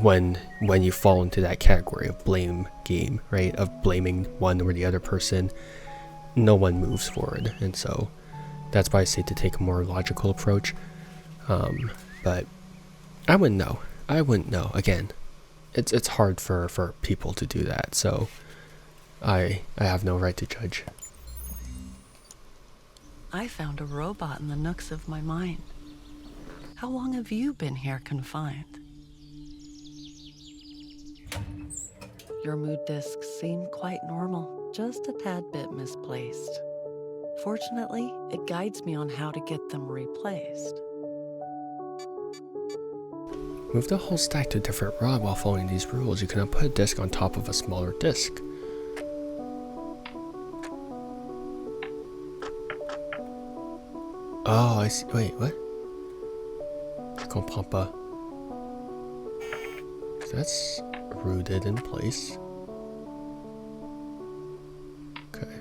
when you fall into that category of blame game, right, of blaming one or the other person, no one moves forward. And so that's why I say to take a more logical approach. But I wouldn't know. Again, it's hard for people to do that, so I have no right to judge. I found a robot in the nooks of my mind. How long have you been here confined? Your mood discs seem quite normal, just a tad bit misplaced. Fortunately, it guides me on how to get them replaced. Move the whole stack to a different rod while following these rules. You cannot put a disc on top of a smaller disc. Oh, I see. Wait, what? Je comprends pas. So that's rooted in place. Okay.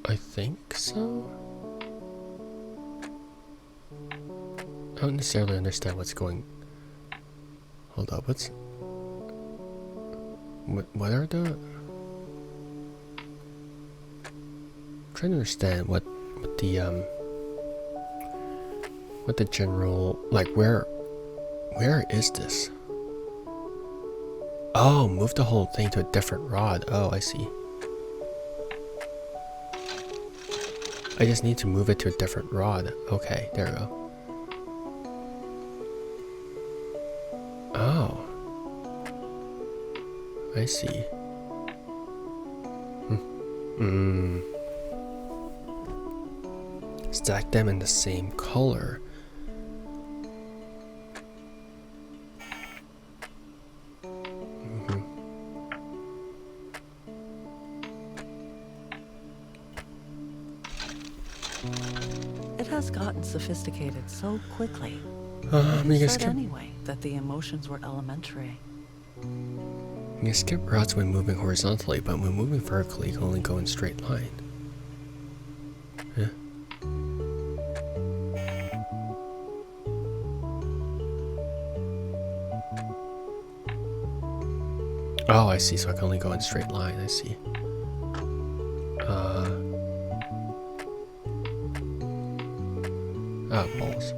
I think so. I don't necessarily understand what's going. Hold up, what's. What are the. I'm trying to understand what the general, like, where is this? Oh, move the whole thing to a different rod. Oh, I see. I just need to move it to a different rod. Okay, there we go. Oh, I see. Stack them in the same color. It has gotten sophisticated so quickly. You You can said skip. anyway that the emotions were elementary. You can skip routes when moving horizontally, but when moving vertically, you can only go in straight line. Yeah. Oh, I see. So I can only go in straight line. I see. Balls.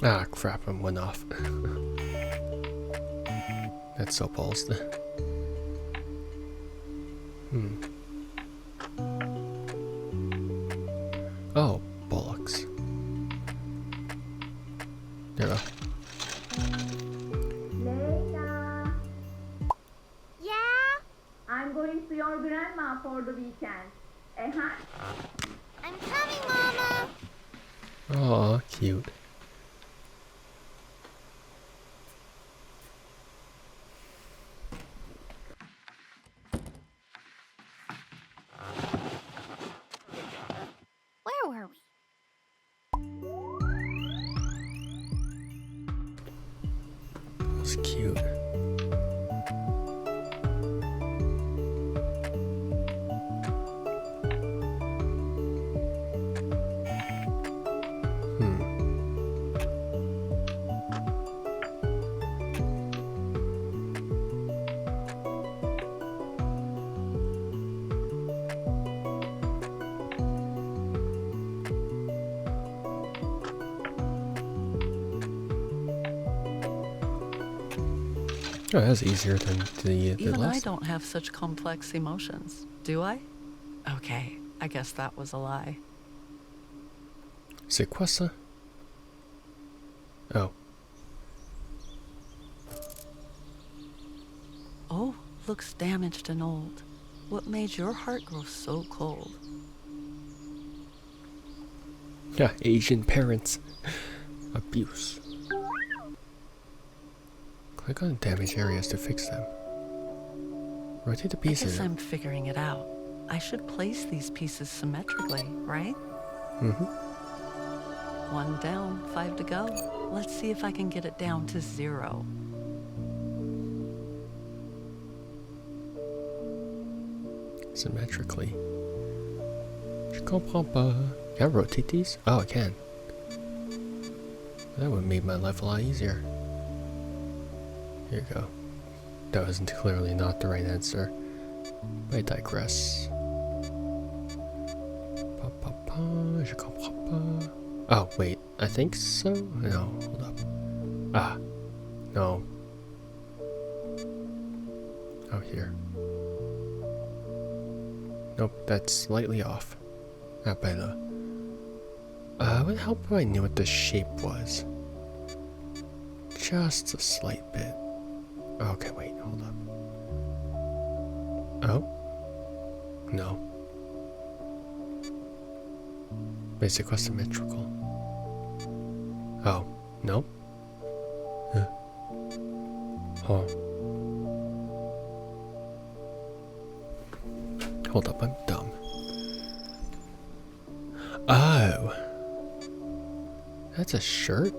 Ah, crap, I'm one off. That's so balls. Oh, bollocks. There we go. Leila, Yeah? I'm going to your grandma for the weekend. Uh-huh. I'm coming, Mama! Aw, cute. Where were we? That's cute. Oh, that's easier than the Even I last. don't have such complex emotions, do I? Okay, I guess that was a lie. C'est quoi ça? Oh. Oh, looks damaged and old. What made your heart grow so cold? Yeah, Asian parents. Abuse. Click on damaged areas to fix them. Rotate the I pieces. guess I'm figuring it out. I should place these pieces symmetrically, right? Mm-hmm. 1 down, 5 to go. Let's see if I can get it down to 0. Symmetrically. Je comprends pas. Can I rotate these? Oh, I can. That would have made my life a lot easier. Here you go. That was clearly not the right answer. But I digress. Je comprends pas. Oh, wait. I think so? No, hold up. Ah. No. Oh, here. Nope, that's slightly off. Ah, better. It would help if I knew what the shape was. Just a slight bit. Okay, wait, hold up. Oh? No. Basically symmetrical. Oh, no? Oh. Hold up, I'm dumb. Oh. That's a shirt?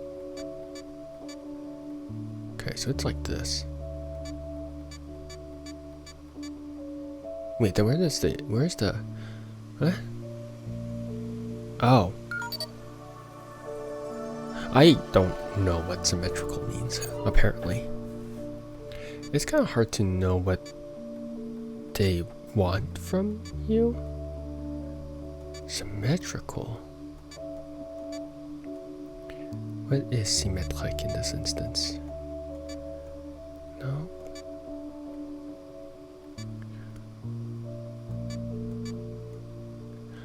Okay, so it's like this. Wait, then where's the, huh? Oh. I don't know what symmetrical means, apparently. It's kind of hard to know what they want from you. Symmetrical. What is symmetric in this instance? No.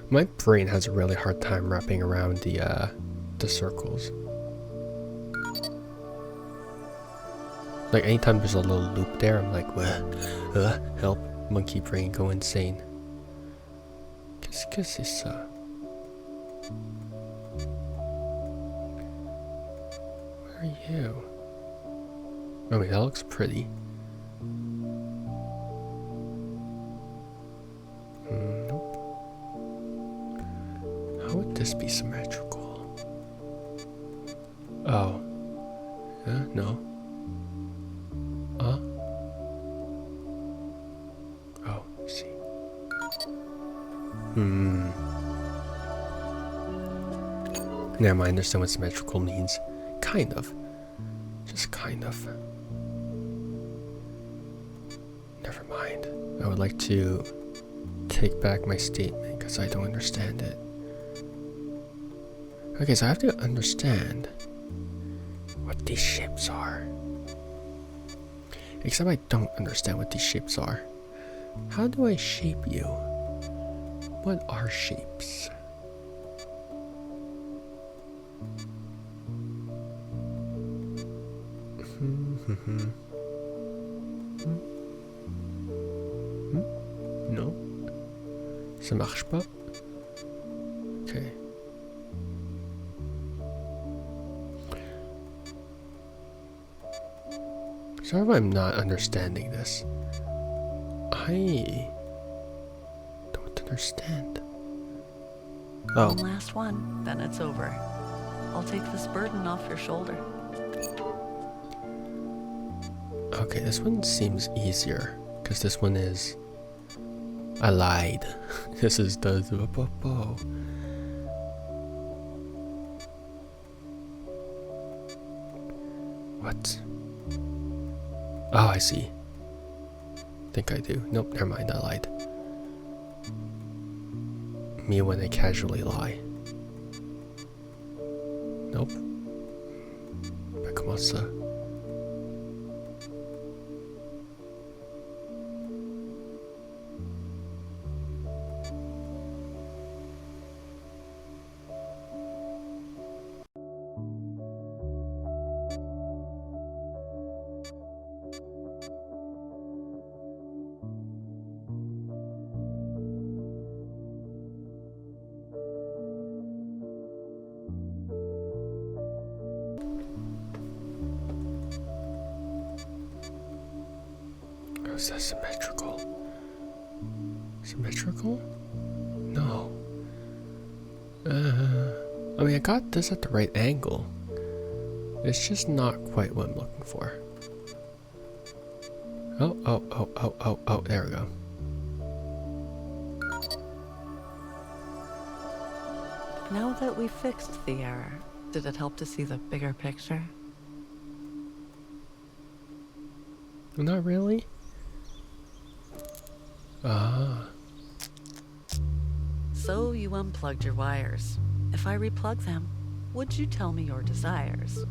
My brain has a really hard time wrapping around the circles. Like anytime there's a little loop there, I'm like, help, monkey brain go insane. Qu'est-ce que c'est ça? Where are you? I mean, that looks pretty. Nope. How would this be symmetrical? Oh. No. Oh, I see. Now I understand what symmetrical means. Kind of. Just kind of. Never mind. I would like to take back my statement because I don't understand it. Okay, so I have to understand what these shapes are. Except I don't understand what these shapes are. How do I shape you? What are shapes? Non. Ça marche pas. Okay. Sorry if I'm not understanding this. I don't understand. Oh. One last one, then it's over. I'll take this burden off your shoulder. Okay, this one seems easier because this one is. I lied. This is the bow. What? Oh, I see. Think I do. Nope, never mind. I lied. Me when I casually lie. Nope. Mais comment ça? Is that symmetrical? Symmetrical? No. I mean, I got this at the right angle. It's just not quite what I'm looking for. Oh, there we go. Now that we fixed the error, did it help to see the bigger picture? Not really. So you unplugged your wires. If I replug them, would you tell me your desires?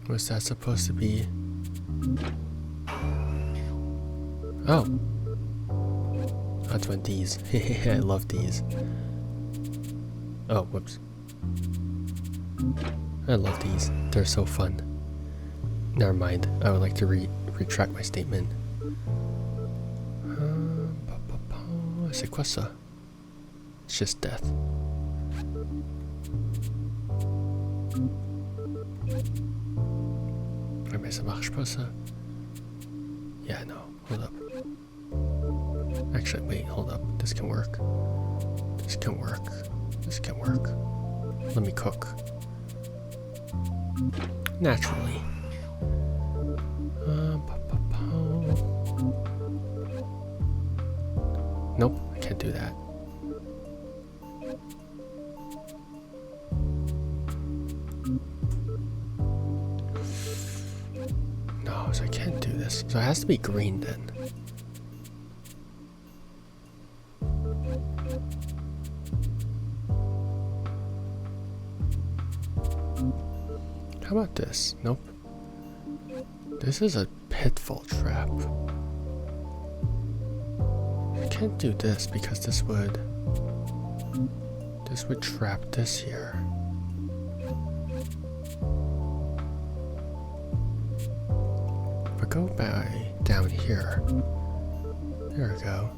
Was that supposed to be? Oh. That's one of these. I love these. Oh, whoops. I love these. They're so fun. Never mind. I would like to retract my statement. C'est quoi ça? It's just death. Mais ça marche pas ça. Yeah, no. Hold up. Actually, wait, hold up. This can work. This can work. This can work. Let me cook. Naturally. Nope, I can't do that. No, so I can't do this. So it has to be green then. How about this? Nope. This is a pitfall trap. I can't do this because this would trap this here. If I go by down here, there we go.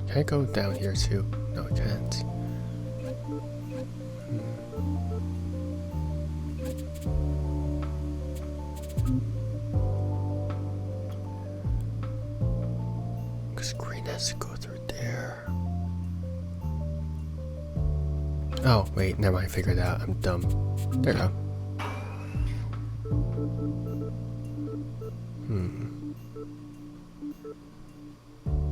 Can I go down here too? No, I can't. Because green has to go through there. Oh, wait, never mind, I figured it out. I'm dumb. There we go.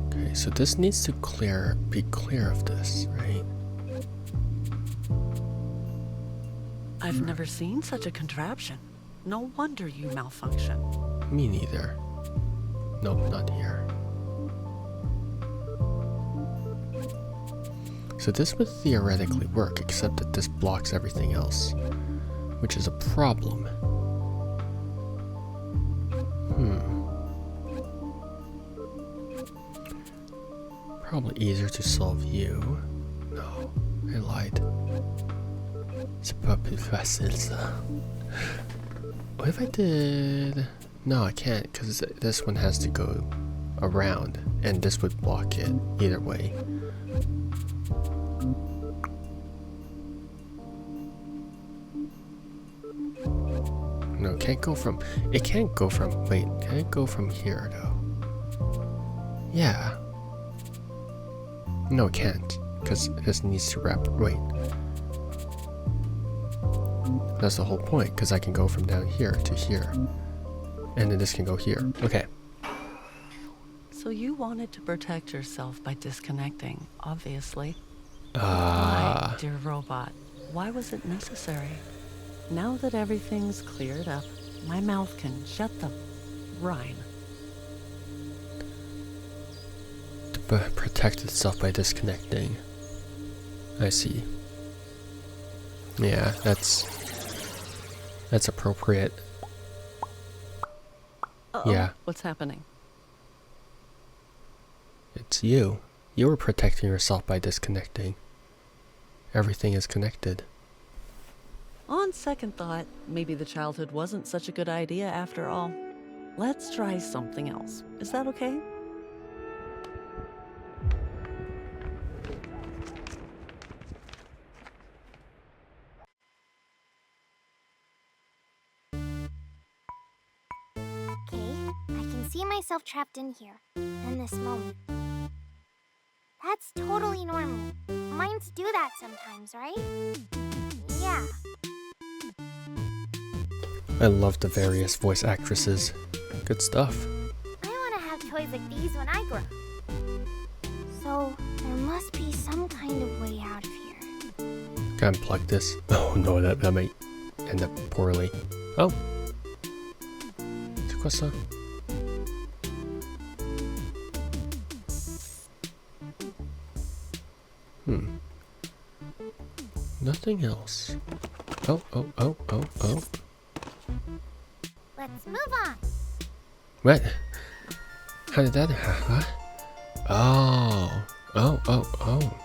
Okay, so this needs to be clear of this, right? I've never seen such a contraption. No wonder you malfunction. Me neither. Nope, not here. So this would theoretically work, except that this blocks everything else, which is a problem. Probably easier to solve you. No, I lied. C'est pas plus facile ça. What if I did... No, I can't, because this one has to go around, and this would block it either way. No, it can't go from... It can't go from... Wait, can it go from here, though? Yeah. No, it can't, because this needs to wrap... Wait. That's the whole point, because I can go from down here to here. And then this can go here. Okay. So you wanted to protect yourself by disconnecting, obviously. Why, dear robot? Why was it necessary? Now that everything's cleared up, my mouth can shut the rhyme. To protect itself by disconnecting. I see. Yeah, that's appropriate. Uh-oh. Yeah. What's happening? It's you. You were protecting yourself by disconnecting. Everything is connected. On second thought, maybe the childhood wasn't such a good idea after all. Let's try something else. Is that okay? Okay, I can see myself trapped in here, in this moment. That's totally normal. Minds do that sometimes, right? Yeah. I love the various voice actresses. Good stuff. I want to have toys like these when I grow. So, there must be some kind of way out of here. Can I unplug this? Oh no, that might end up poorly. Oh. C'est quoi ça? Nothing else. Oh. Let's move on. What? How did that happen? Oh. Oh, oh, oh.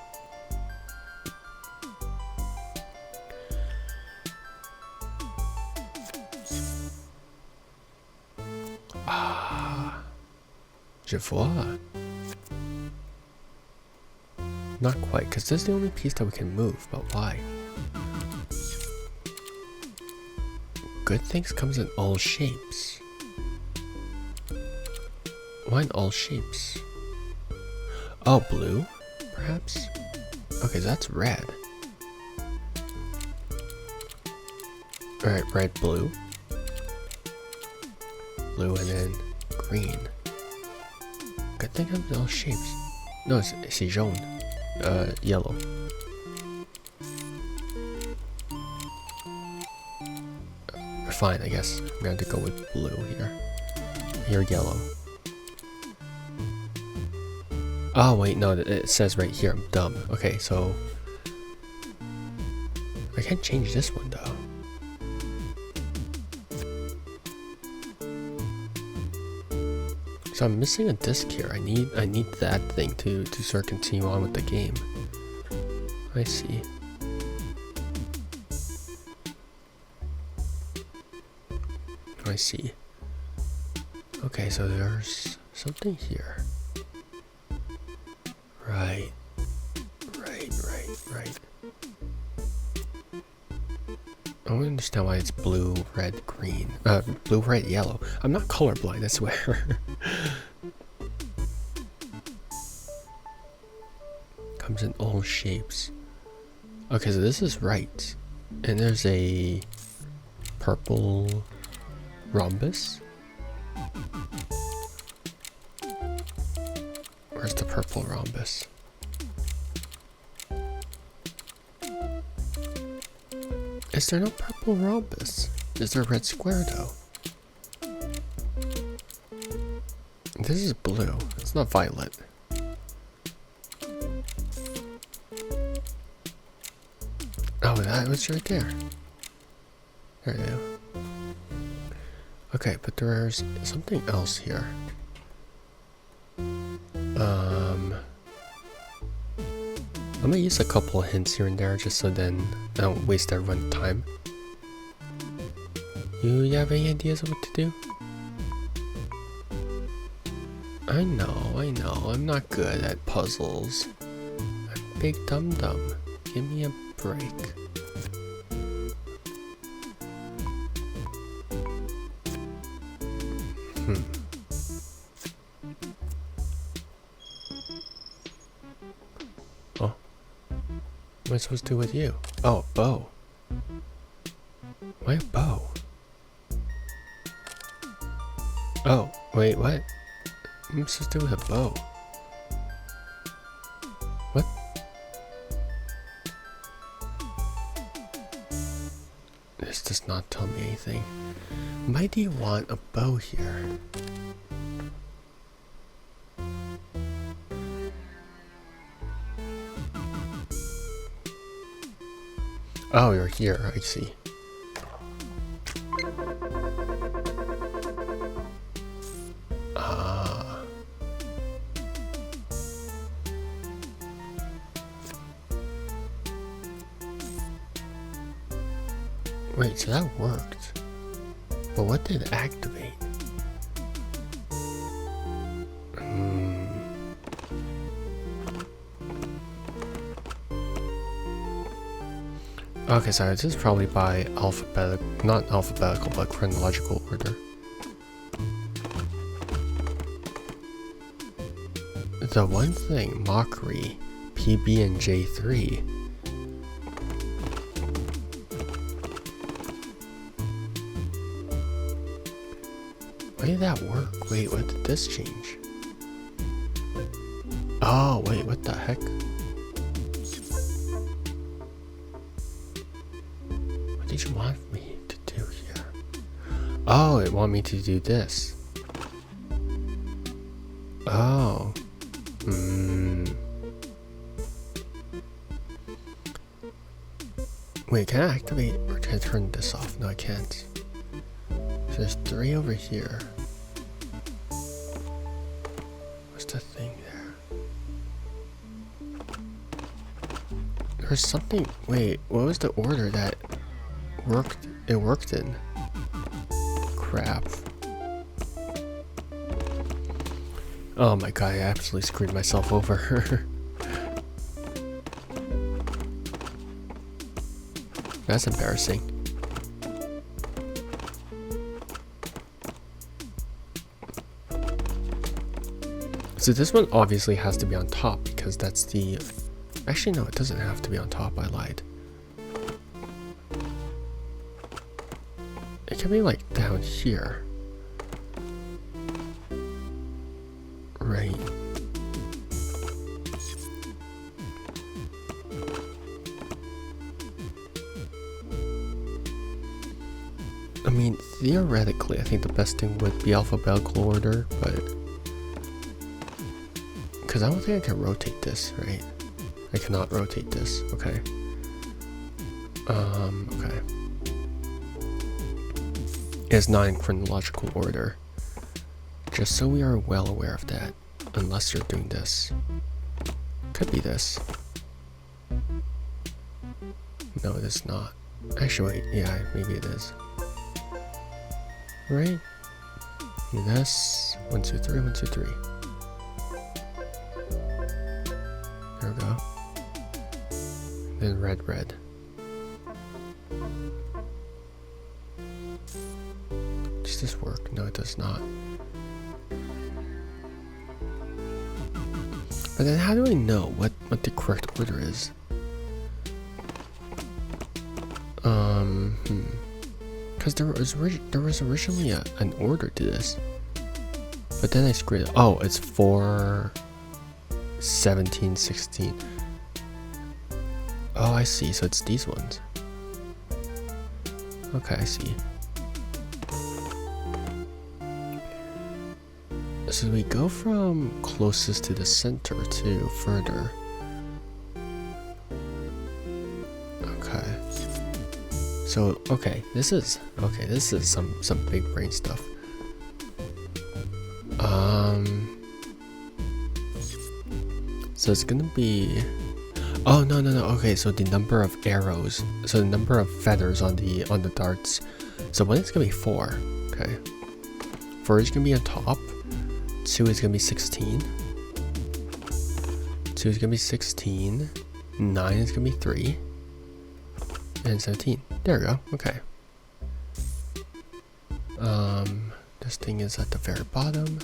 Ah. Je vois. Not quite, because this is the only piece that we can move, but why? Good things comes in all shapes. Why in all shapes? Oh, blue? Perhaps? Okay, that's red. Alright, red, blue. Blue and then green. Good thing comes in all shapes. No, it's jaune. Yellow. Fine, I guess. I'm going to go with blue here. Here, yellow. Oh, wait, no, it says right here. I'm dumb. Okay, so... I can't change this one, though. So I'm missing a disc here. I need that thing to sort of continue on with the game. I see. I see. Okay, so there's something here. Right. I don't understand why it's blue, red, green. Blue, red, yellow. I'm not colorblind, I swear. Comes in all shapes. Okay, so this is right. And there's a purple rhombus. Where's the purple rhombus? Is there no purple rhombus? Is there a red square though? This is blue. It's not violet. Oh, that was right there. There you go. Okay, but there's something else here. I'm gonna use a couple of hints here and there just so then I don't waste everyone's time. You have any ideas of what to do? I know, I'm not good at puzzles. I'm big dum-dum. Give me a break. Oh. What am I supposed to do with you? Oh, a bow. Why a bow? Oh, wait, what? What am I supposed to do with a bow? What? This does not tell me anything. Why do you want a bow here? Oh, you're here, I see. Ah. Wait, so that worked. But what did it activate? Okay, so this is probably by alphabetical, not alphabetical, but chronological order. The one thing, mockery, PB and J3. Why did that work? Wait, what did this change? Oh, wait, what the heck? What did you want me to do here? Oh, it wanted me to do this. Oh. Wait, can I activate or can I turn this off? No, I can't. So there's 3 over here. just a thing there. There's something. Wait, what was the order that worked? It worked in. Crap. Oh my god, I absolutely screwed myself over. That's embarrassing. So this one obviously has to be on top because that's the... Actually, no, it doesn't have to be on top. I lied. It can be like down here. Right. I mean, theoretically, I think the best thing would be alphabetical order, but... Because I don't think I can rotate this, right? I cannot rotate this, okay. Okay. It's not in chronological order. Just so we are well aware of that. Unless you're doing this. Could be this. No, it is not. Actually, wait, yeah, maybe it is. Right? Do this. 1, 2, 3, 1, 2, 3. There we go. Then red, red. Does this work? No, it does not. But then how do I know what the correct order is? Because there was originally an order to this. But then I screwed it. Oh, it's 4, 17, 16. Oh, I see. So it's these ones. Okay, I see. So we go from closest to the center to further. Okay. So this is some big brain stuff. So it's gonna be. Oh no. Okay, so the number of arrows, so the number of feathers on the darts. So one is gonna be 4. Okay. 4 is gonna be on top. 2 is gonna be 16. 2 is gonna be 16. 9 is gonna be 3. And 17. There we go. Okay. This thing is at the very bottom.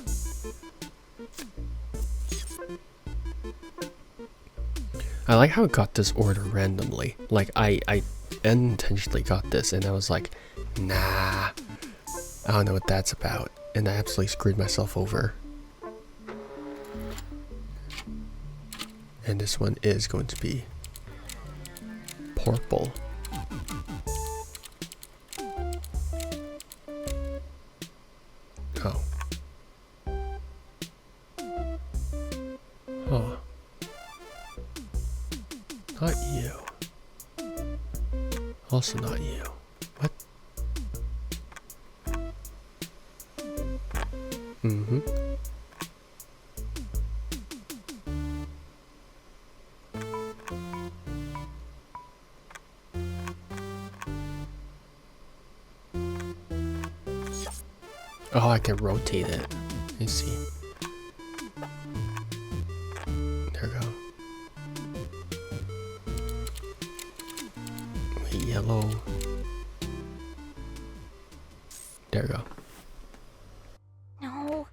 I like how it got this order randomly. Like I unintentionally got this and I was like, nah, I don't know what that's about. And I absolutely screwed myself over. And this one is going to be purple. Oh. Oh. Not you. Also not you. What? Mm-hmm. Oh, I can rotate it. Let me see. There we go. Wait, yellow. There we go. No.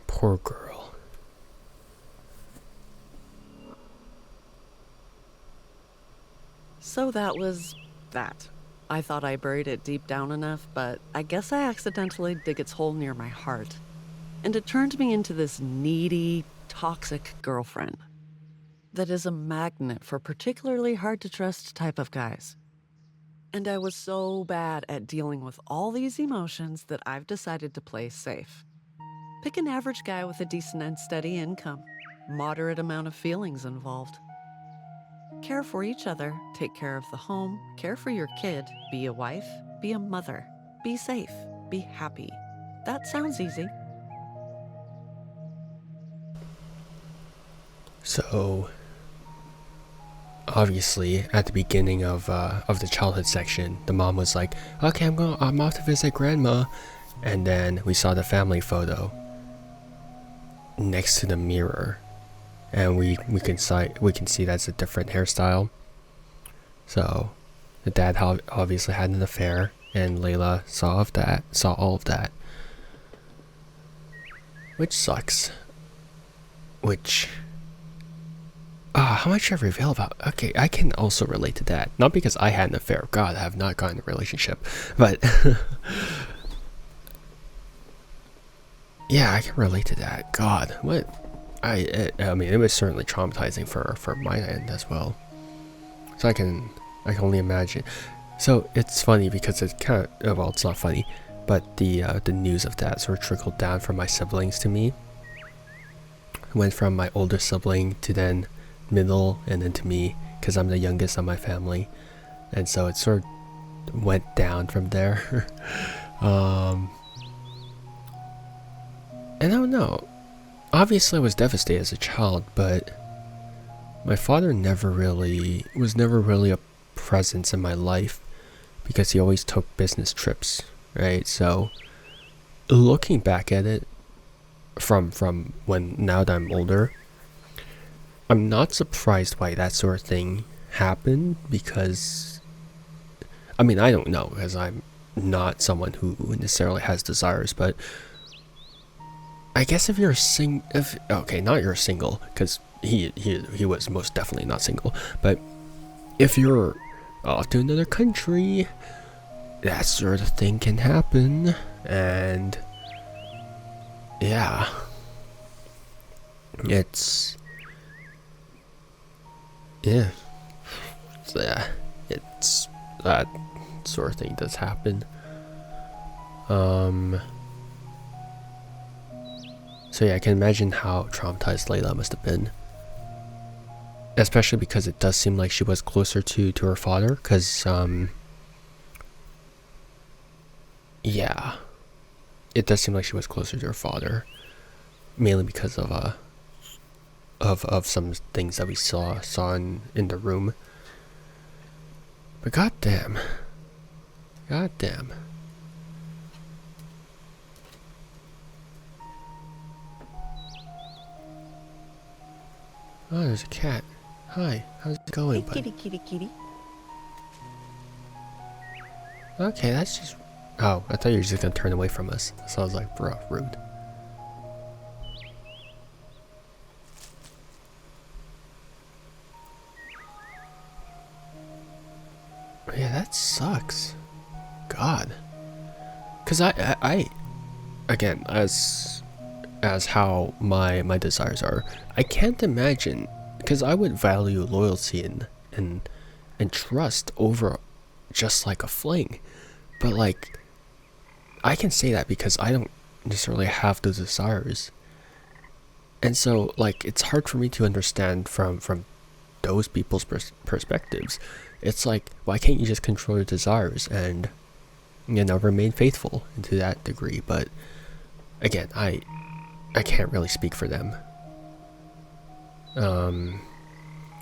Poor girl. So that was That. I thought I buried it deep down enough, but I guess I accidentally dig its hole near my heart. And it turned me into this needy, toxic girlfriend that is a magnet for particularly hard to trust type of guys. And I was so bad at dealing with all these emotions that I've decided to play safe. Pick an average guy with a decent and steady income, moderate amount of feelings involved. Care for each other, take care of the home, care for your kid, be a wife, be a mother, be safe, be happy. That sounds easy. So, obviously, at the beginning of the childhood section, the mom was like, "Okay, I'm off to visit grandma," and then we saw the family photo next to the mirror, and we can see that's a different hairstyle. So, the dad obviously had an affair, and Leila saw all of that, which sucks. How much I reveal about? Okay, I can also relate to that. Not because I had an affair. God, I have not gotten a relationship. But yeah, I can relate to that. God, what? I mean, it was certainly traumatizing for my end as well. So I can only imagine. So it's funny because it's kind of well, it's not funny, but the news of that sort of trickled down from my siblings to me. It went from my older sibling to then middle and then to me, because I'm the youngest of my family, and so it sort of went down from there. And I don't know, obviously I was devastated as a child, but my father was never really a presence in my life because he always took business trips, right? So looking back at it from when now that I'm older, I'm not surprised why that sort of thing happened, because I mean, I don't know, because I'm not someone who necessarily has desires, but I guess if you're not you're single, because he was most definitely not single, but if you're off to another country, that sort of thing can happen, and yeah, it's that sort of thing does happen. So yeah, I can imagine how traumatized Leila must have been, especially because it does seem like she was closer to her father, because yeah, it does seem like she was closer to her father, mainly because of some things that we saw in the room. But goddamn. Oh, there's a cat. Hi, how's it going, bud? Kitty. Okay, that's just... Oh, I thought you were just gonna turn away from us. So I was like, bro, rude. Yeah, that sucks. God. Because I again, as how my desires are, I can't imagine, because I would value loyalty and trust over just like a fling, but like I can say that because I don't necessarily have those desires, and so like it's hard for me to understand from those people's perspectives. It's like, why can't you just control your desires and remain faithful to that degree? But again, I can't really speak for them.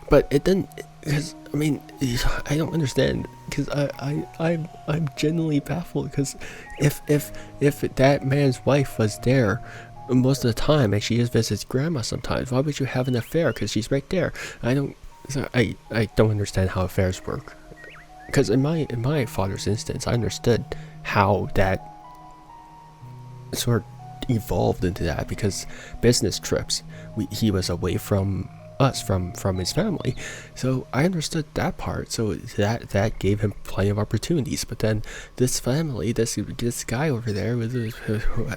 But it didn't, because I mean, I don't understand, because I'm genuinely baffled, because if that man's wife was there most of the time and she just visits grandma sometimes, why would you have an affair? Because she's right there. I don't understand how affairs work, because in my father's instance, I understood how that sort of evolved into that, because business trips, he was away from us from his family. So I understood that part. So that gave him plenty of opportunities. But then this family, this guy over there with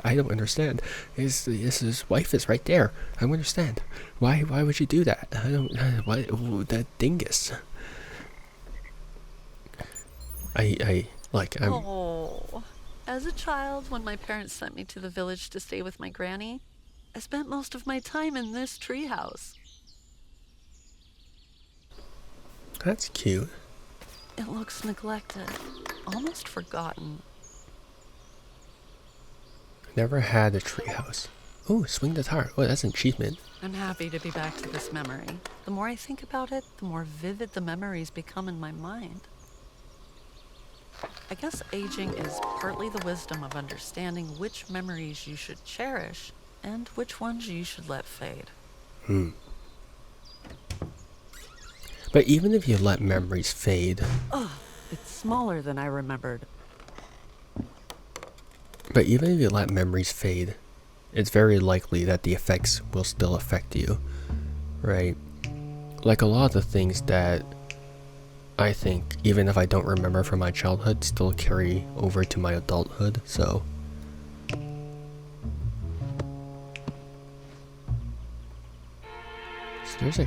I don't understand. His wife is right there. I don't understand. Why would you do that? I don't. Why that dingus? I'm. Oh, as a child, when my parents sent me to the village to stay with my granny, I spent most of my time in this treehouse. That's cute. It looks neglected, almost forgotten. Never had a treehouse. Oh, swing the tire. Oh, that's an achievement. I'm happy to be back to this memory. The more I think about it, the more vivid the memories become in my mind. I guess aging is partly the wisdom of understanding which memories you should cherish and which ones you should let fade. But even if you let memories fade... It's smaller than I remembered. But even if you let memories fade, it's very likely that the effects will still affect you, right? Like a lot of the things that I think, even if I don't remember from my childhood, still carry over to my adulthood, so... So there's a...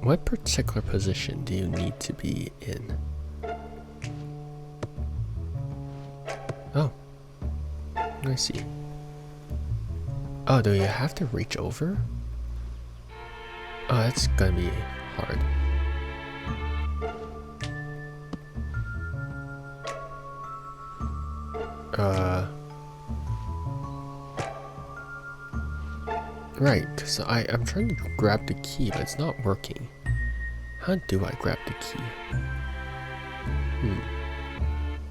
What particular position do you need to be in? Oh. I see. Oh, do you have to reach over? Oh, that's gonna be hard. Right, because I'm trying to grab the key, but it's not working. How do I grab the key?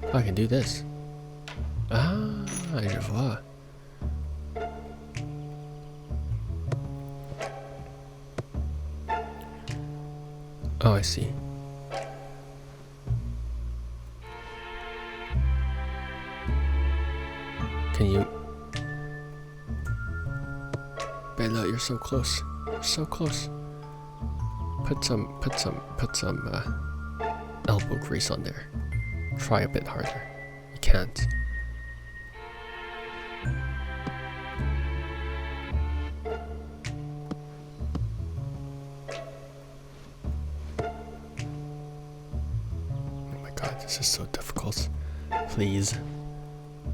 Oh, I can do this. Ah, je vois. Oh, I see. Can you... Leila, you're so close. You're so close. Put some elbow grease on there. Try a bit harder. You can't. Oh my god, this is so difficult. Please.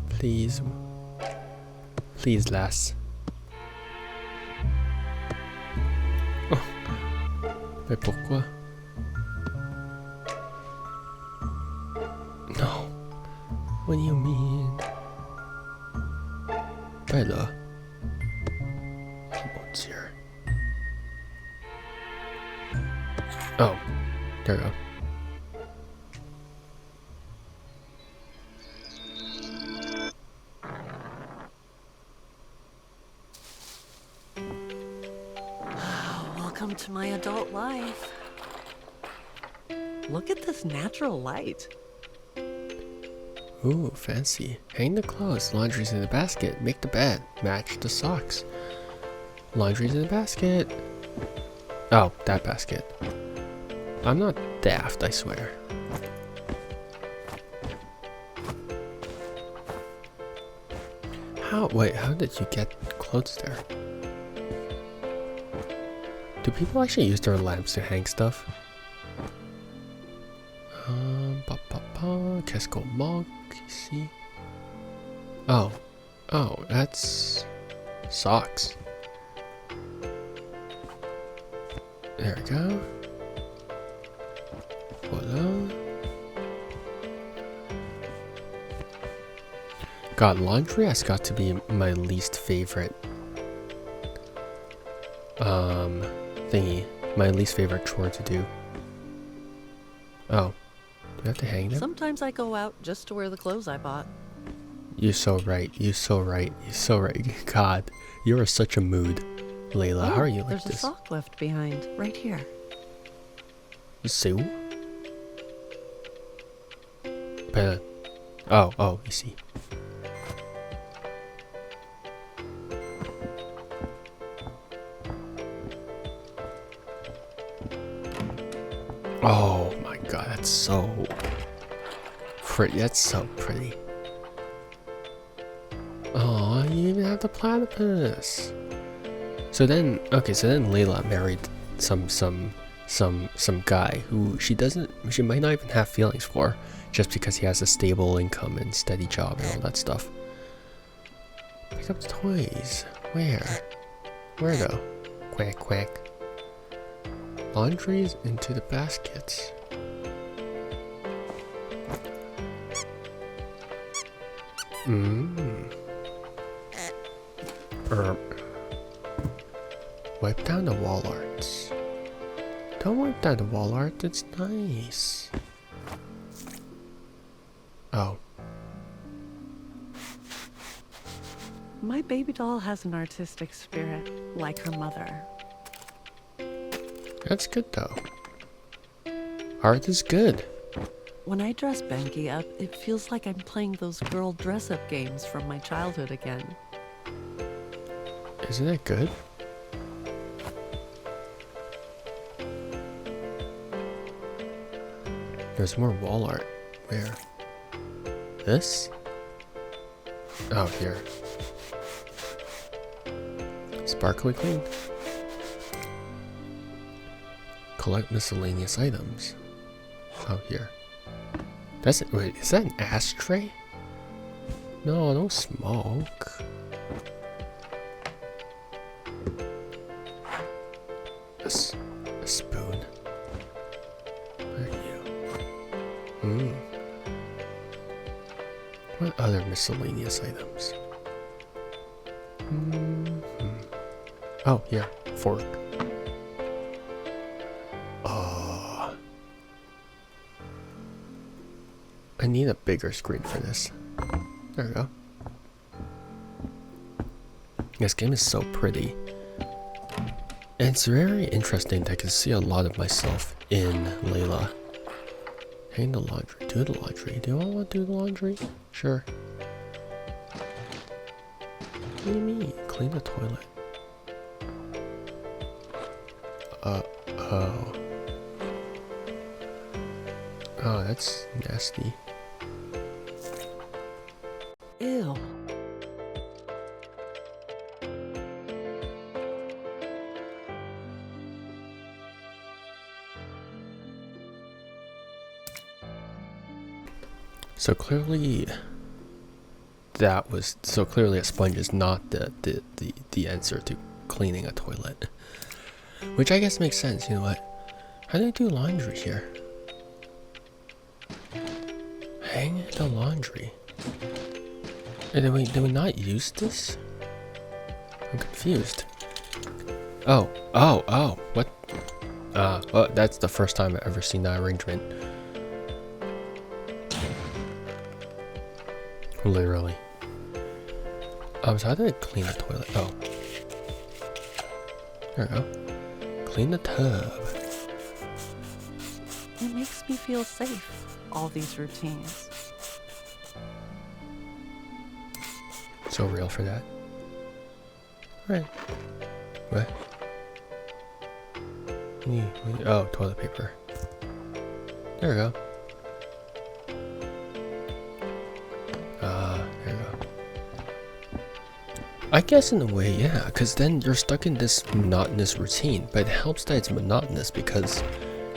Please. Please, lass. Oh. Mais pourquoi? No. What do you mean? Leila. Oh dear. Oh. There we go. Welcome to my adult life. Look at this natural light. Ooh, fancy. Hang the clothes. Laundry's in the basket. Make the bed. Match the socks. Laundry's in the basket. Oh, that basket. I'm not daft, I swear. Wait, how did you get clothes there? Do people actually use their lamps to hang stuff? Qu'est-ce qu'on manque ici? Oh, that's socks. There we go. Voila. God, laundry has got to be my least favorite thingy. My least favorite chore to do. Oh. Do I have to hang them? Sometimes I go out just to wear the clothes I bought. You're so right. You're so right. You're so right. God, you're such a mood. Leila, how are you like there's this? There's a sock left behind, right here. Sue? But, oh, you see. Oh my god, that's so pretty. That's so pretty. Oh, you even have the platypus. So then, okay, so then Leila married some guy who she might not even have feelings for, just because he has a stable income and steady job and all that stuff. Pick up the toys. Where though? Quack quack. Laundries into the baskets. Wipe down the wall arts. Don't wipe down the wall art, it's nice. Oh. My baby doll has an artistic spirit, like her mother. That's good though. Art is good. When I dress Benki up, it feels like I'm playing those girl dress-up games from my childhood again. Isn't it good? There's more wall art. Where? This? Oh, here. Sparkly clean. Collect miscellaneous items. Oh, here. That's it. Wait, is that an ashtray? No, don't smoke. A spoon. Where are you? What other miscellaneous items? Oh, yeah. Fork. Oh. I need a bigger screen for this. There we go. This game is so pretty. And it's very interesting that I can see a lot of myself in Leila. Hang the laundry. Do the laundry. Do I want to do the laundry? Sure. What do you mean? Clean the toilet. Oh. Oh, that's nasty. Ew. So clearly a sponge is not the answer to cleaning a toilet. Which I guess makes sense, you know what? How do I do laundry here? Hang the laundry. And did we not use this? I'm confused. Oh, what? Well, that's the first time I've ever seen that arrangement. Literally. So how do I clean the toilet? Oh. There we go. Clean the tub. It makes me feel safe, all these routines. So real for that. Right. What? Oh, toilet paper. There we go. There we go. I guess in a way, yeah, because then you're stuck in this monotonous routine, but it helps that it's monotonous because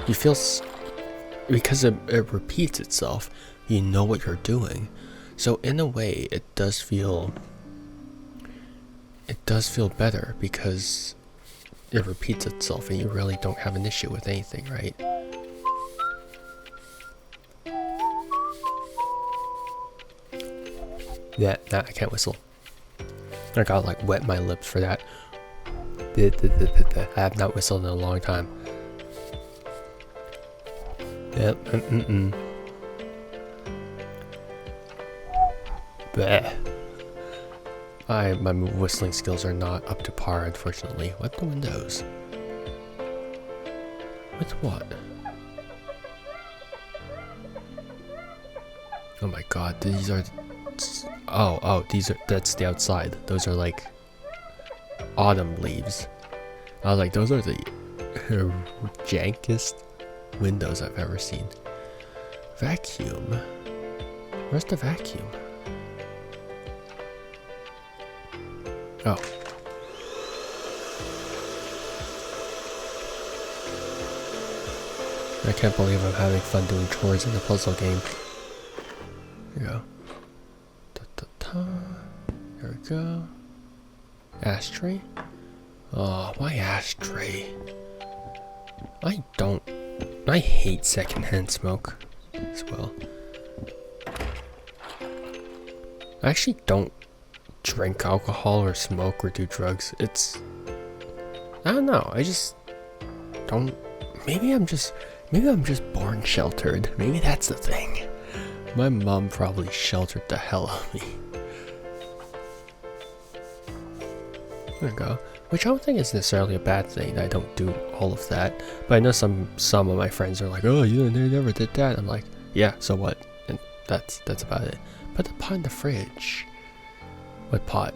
you feel, because it repeats itself, you know what you're doing. So in a way, it does feel better because it repeats itself and you really don't have an issue with anything, right? Yeah, nah, I can't whistle. I gotta like wet my lips for that. I have not whistled in a long time. Yep. Bleh. My whistling skills are not up to par, unfortunately. Wipe the windows. With what? Oh my god, these are... Oh, that's the outside. Those are like autumn leaves. I was like, those are the jankest windows I've ever seen. Vacuum. Where's the vacuum? Oh. I can't believe I'm having fun doing chores in a puzzle game. Here we go. There we go. Ashtray? Oh, why ashtray? I hate secondhand smoke as well. I actually don't drink alcohol or smoke or do drugs. I don't know. I just don't. Maybe I'm just born sheltered. Maybe that's the thing. My mom probably sheltered the hell out of me. There we go. Which I don't think is necessarily a bad thing that I don't do all of that. But I know some of my friends are like, oh, you never did that. I'm like, yeah, so what? And that's about it. Put the pot in the fridge. What pot?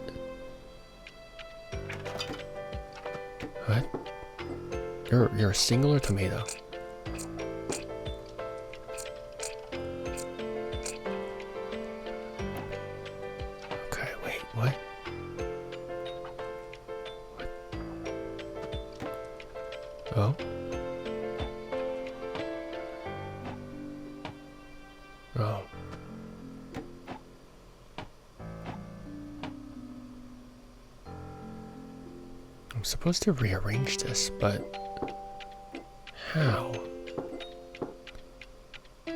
What? You're a singular tomato. Okay, wait, what? Oh. Oh. I'm supposed to rearrange this, but how? I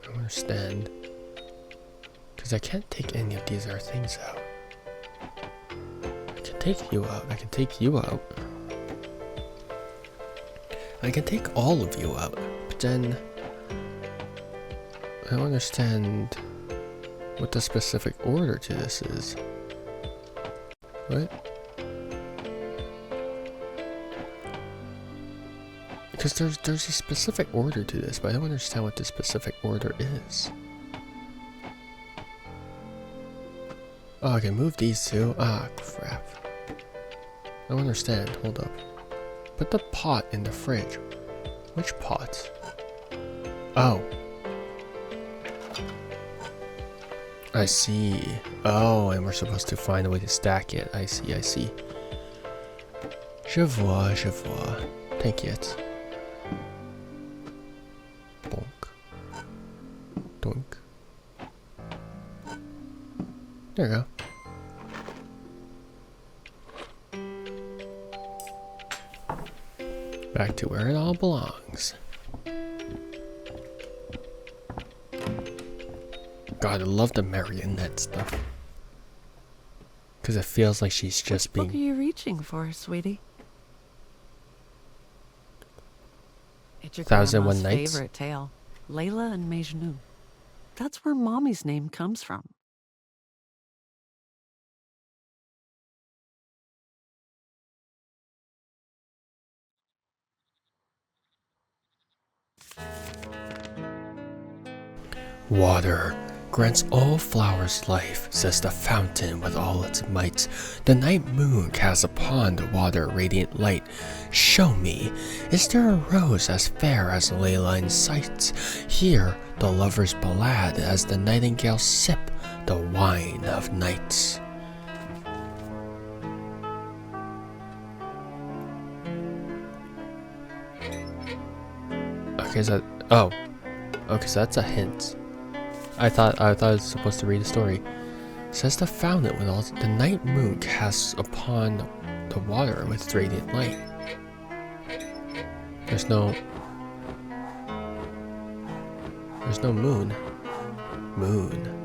don't understand. Because I can't take any of these other things out. I can take you out. I can take you out. I can take all of you out, but then I don't understand what the specific order to this is. What? Because there's a specific order to this, but I don't understand what the specific order is. Oh, I can move these two. Ah, crap. I don't understand. Hold up. Put the pot in the fridge. Which pot? Oh. I see. Oh, and we're supposed to find a way to stack it. I see, I see. Je vois, je vois. T'inquiète. Bonk. Doink. There you go. Back to where it all belongs. God, I love the marionette stuff. Because it feels like she's just being... What are you reaching for, sweetie? It's your 1001 grandma's Nights? favorite tale, Leila and Majnun. That's where Mommy's name comes from. Water grants all flowers life, says the fountain with all its might. The night moon casts upon the water radiant light. Show me, is there a rose as fair as Leila in sight? Hear the lover's ballad as the nightingales sip the wine of night. Okay, so okay, so that's a hint. I thought I was supposed to read a story. Says the fountain with all the night moon casts upon the water with its radiant light. There's no moon. Moon.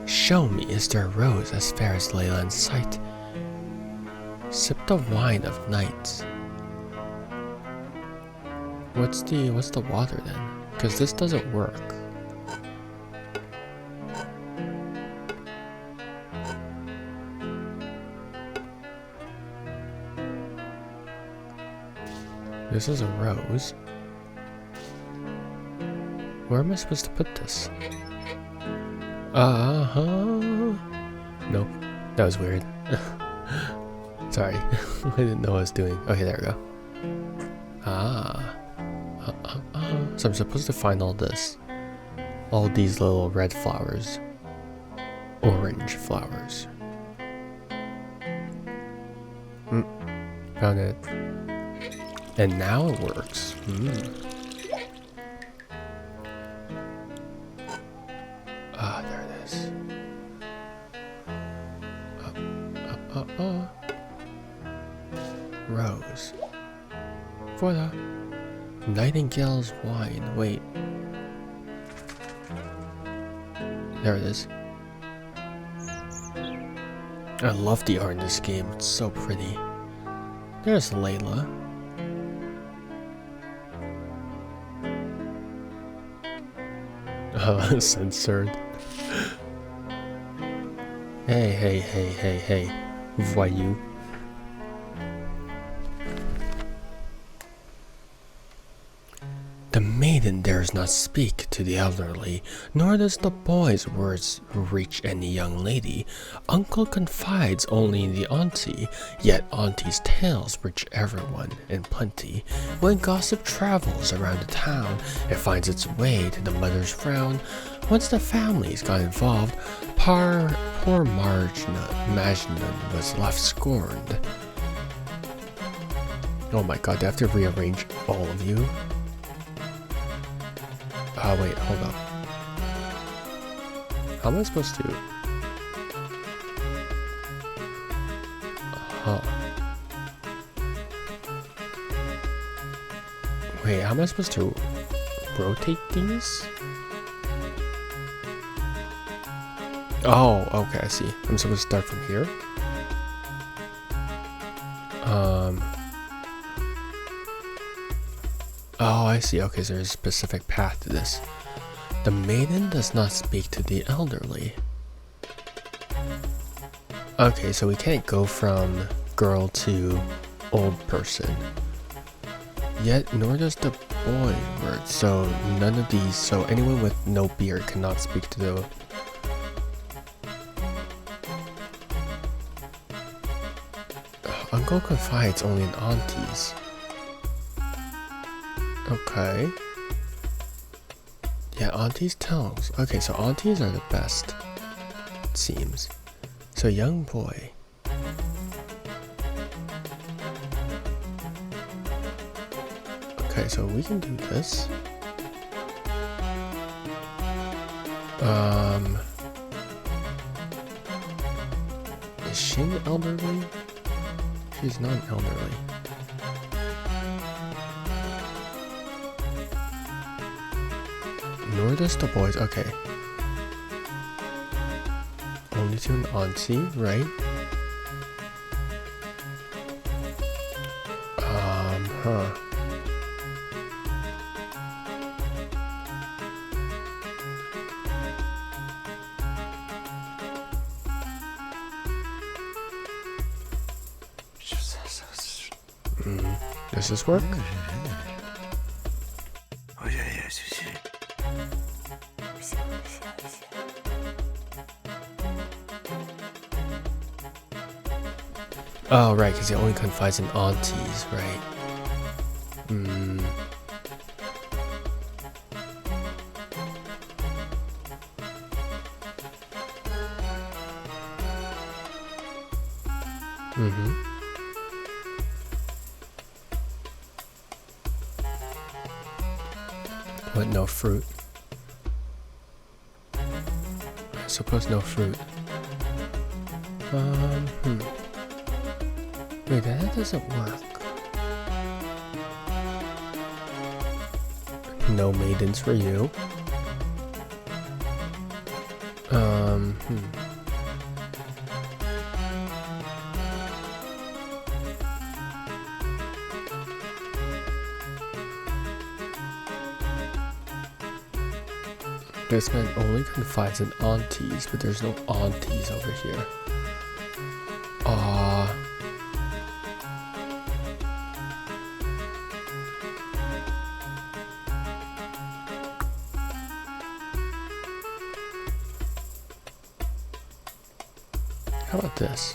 Show me, is there a rose as fair as Leila in sight? Sip the wine of night. What's the water then? Because this doesn't work. This is a rose. Where am I supposed to put this? Nope. That was weird. Sorry. I didn't know what I was doing. Okay, there we go. Ah. So I'm supposed to find all this. All these little red flowers. Orange flowers. Found it. And now it works. Ah, there it is. Rose. For the Nightingale's wine. Wait. There it is. I love the art in this game. It's so pretty. There's Leila. Censored. Hey. Voyou. The maiden dares not speak to the elderly, nor does the boy's words reach any young lady. Uncle confides only in the auntie, yet auntie's tales reach everyone in plenty. When gossip travels around the town, it finds its way to the mother's frown. Once the family's got involved, poor Majnun was left scorned. Oh my god, do I have to rearrange all of you? Wait, hold up. How am I supposed to? Wait, how am I supposed to rotate these? Oh, okay, I see. I'm supposed to start from here? Oh, I see. Okay, so there's a specific path to this. The maiden does not speak to the elderly. Okay, so we can't go from girl to old person. Yet, nor does the boy word. So none of these, so anyone with no beard cannot speak to the... Uncle confides only in aunties. Okay. Yeah, aunties tells. Okay, so aunties are the best, it seems. So young boy. Okay, so we can do this. Is she an elderly? She's not an elderly. Nor does the boys. Okay. Only to an auntie, right? Huh. Does this work? Oh, right, because he only confides in aunties, right? What, no fruit? I suppose no fruit. Wait, that doesn't work. No maidens for you. This man only confides in aunties, but there's no aunties over here. How about this?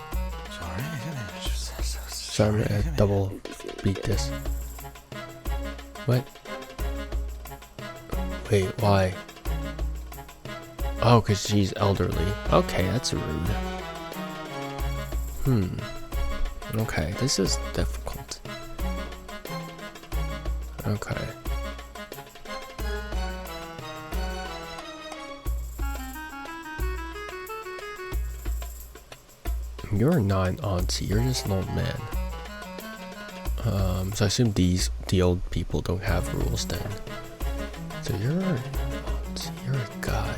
So I'm gonna double beat this. What? Wait, why? Oh, because she's elderly. Okay, that's rude. Okay, this is difficult. Okay. You're not an auntie, you're just an old man. So I assume the old people don't have rules then. So you're an auntie, you're a guy.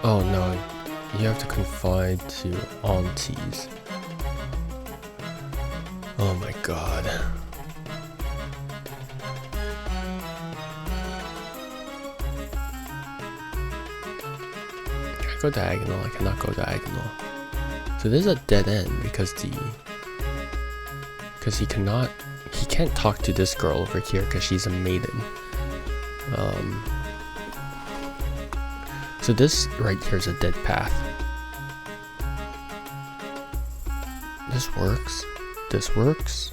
Oh no, you have to confide to aunties. Oh my god. Can I go diagonal? I cannot go diagonal. So this is a dead end because he can't talk to this girl over here because she's a maiden. So this right here is a dead path. This works. This works.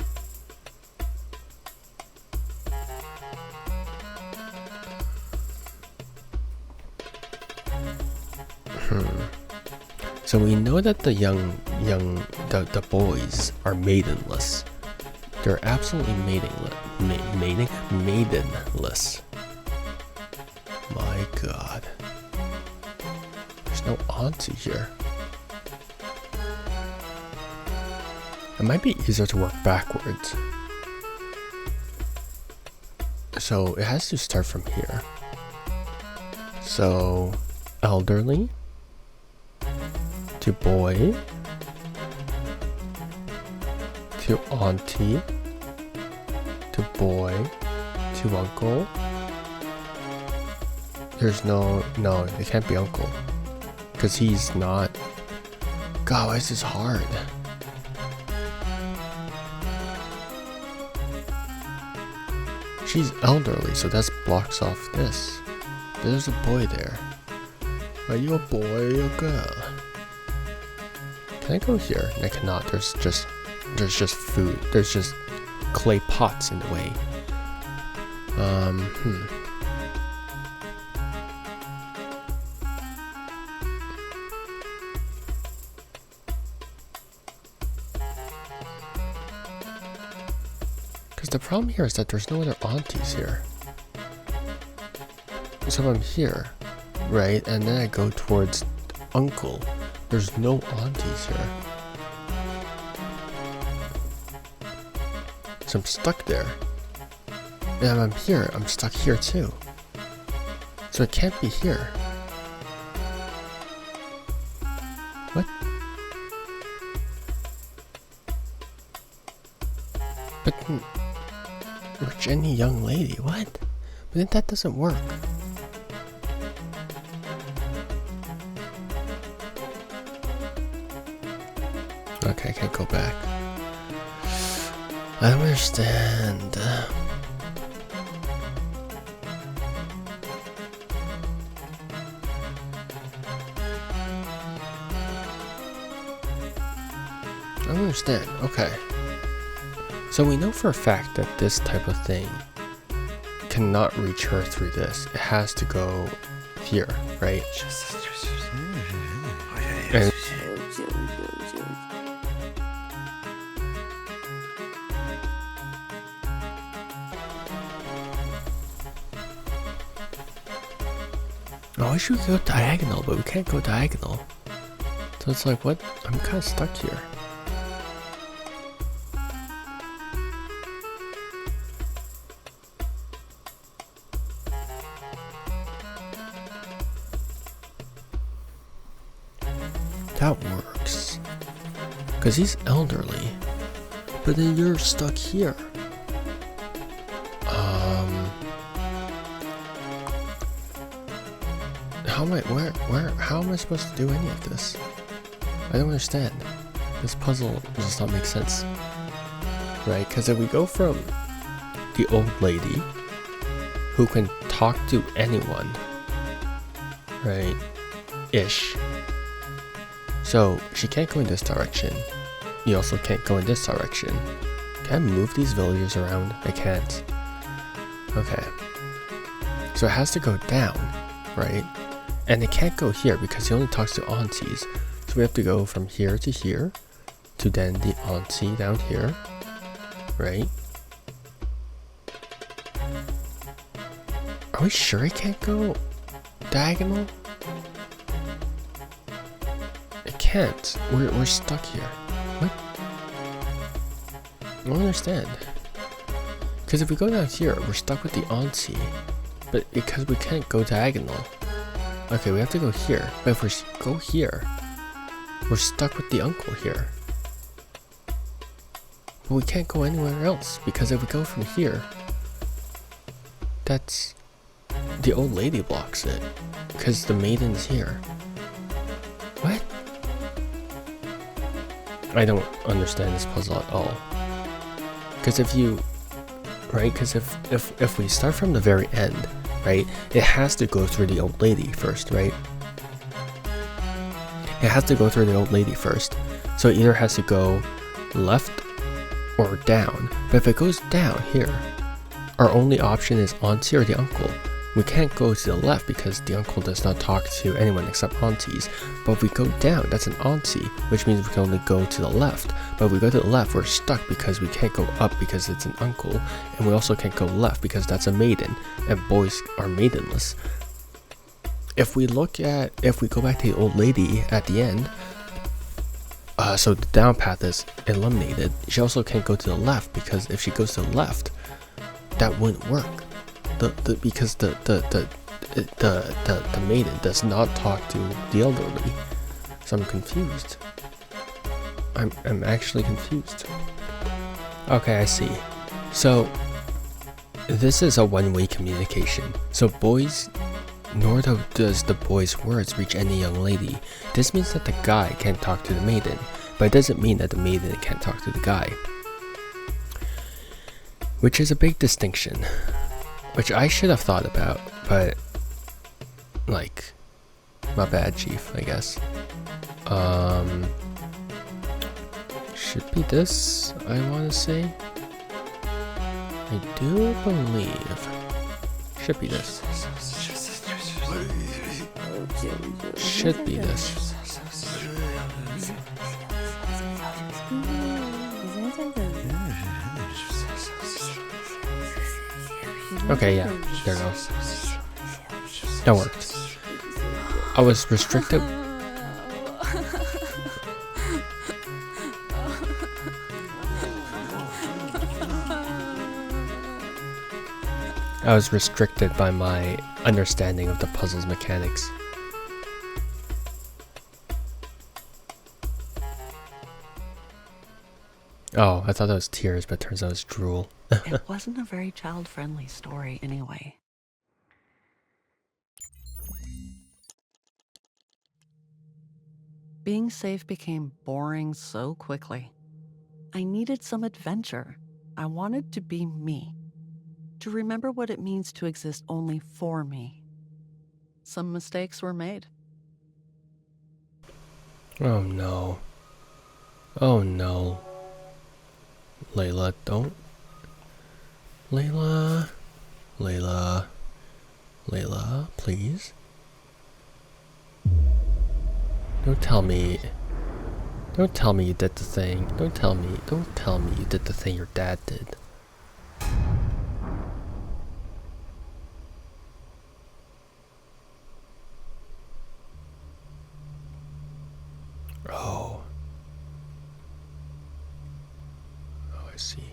So we know that the the boys are maidenless. They're absolutely maidenless. My god. There's no auntie here. It might be easier to work backwards. So it has to start from here. So elderly to boy to auntie to boy to uncle. There's no, it can't be uncle because he's not. God, why is this hard? She's elderly, so that blocks off this. There's a boy there. Are you a boy or a girl? Can I go here? I cannot. There's just food. There's just clay pots in the way. Because the problem here is that there's no other aunties here. So I'm here, right? And then I go towards uncle. There's no aunties here. So I'm stuck there. And I'm here, I'm stuck here too. So it can't be here. What? But rich any young lady, what? But then that doesn't work. Okay, I can't go back. I don't understand. I don't understand. Okay. So we know for a fact that this type of thing cannot reach her through this. It has to go here, right? And I wish we could go diagonal, but we can't go diagonal. So it's like, what? I'm kind of stuck here. That works. Because he's elderly. But then you're stuck here. How am I supposed to do any of this? I don't understand. This puzzle does not make sense. Right? Because if we go from the old lady who can talk to anyone, right? Ish. So she can't go in this direction. You also can't go in this direction. Can I move these villagers around? I can't. Okay. So it has to go down, right? And it can't go here because he only talks to aunties. So we have to go from here to then the auntie down here, right? Are we sure it can't go diagonal? It can't. We're stuck here. What? I don't understand. Because if we go down here, we're stuck with the auntie. But because we can't go diagonal. Okay, we have to go here. But if we go here, we're stuck with the uncle here. But we can't go anywhere else. Because if we go from here, that's... the old lady blocks it. Because the maiden's here. What? I don't understand this puzzle at all. Because if you... right? Because if we start from the very end, right? It has to go through the old lady first, right? It has to go through the old lady first. So it either has to go left or down. But if it goes down here, our only option is auntie or the uncle. We can't go to the left because the uncle does not talk to anyone except aunties. But if we go down, that's an auntie, which means we can only go to the left. But if we go to the left, we're stuck because we can't go up because it's an uncle. And we also can't go left because that's a maiden. And boys are maidenless. If we go back to the old lady at the end, so the down path is eliminated. She also can't go to the left because if she goes to the left, that wouldn't work. Because the maiden does not talk to the elderly. So I'm confused. I'm actually confused. Okay, I see. So this is a one-way communication. So boys, nor does the boy's words reach any young lady. This means that the guy can't talk to the maiden, but it doesn't mean that the maiden can't talk to the guy. Which is a big distinction. Which I should have thought about, but like, my bad, Chief, I guess. Should be this, I want to say. I do believe. Should be this. Should be this. Okay, yeah, there goes. That worked. I was restricted. I was restricted by my understanding of the puzzle's mechanics. Oh, I thought that was tears, but it turns out it was drool. It wasn't a very child-friendly story anyway. Being safe became boring so quickly. I needed some adventure. I wanted to be me. To remember what it means to exist only for me. Some mistakes were made. Oh no. Oh no. Leila, don't. Leila, please. Don't tell me you did the thing. Don't tell me you did the thing your dad did. Oh. Oh, I see.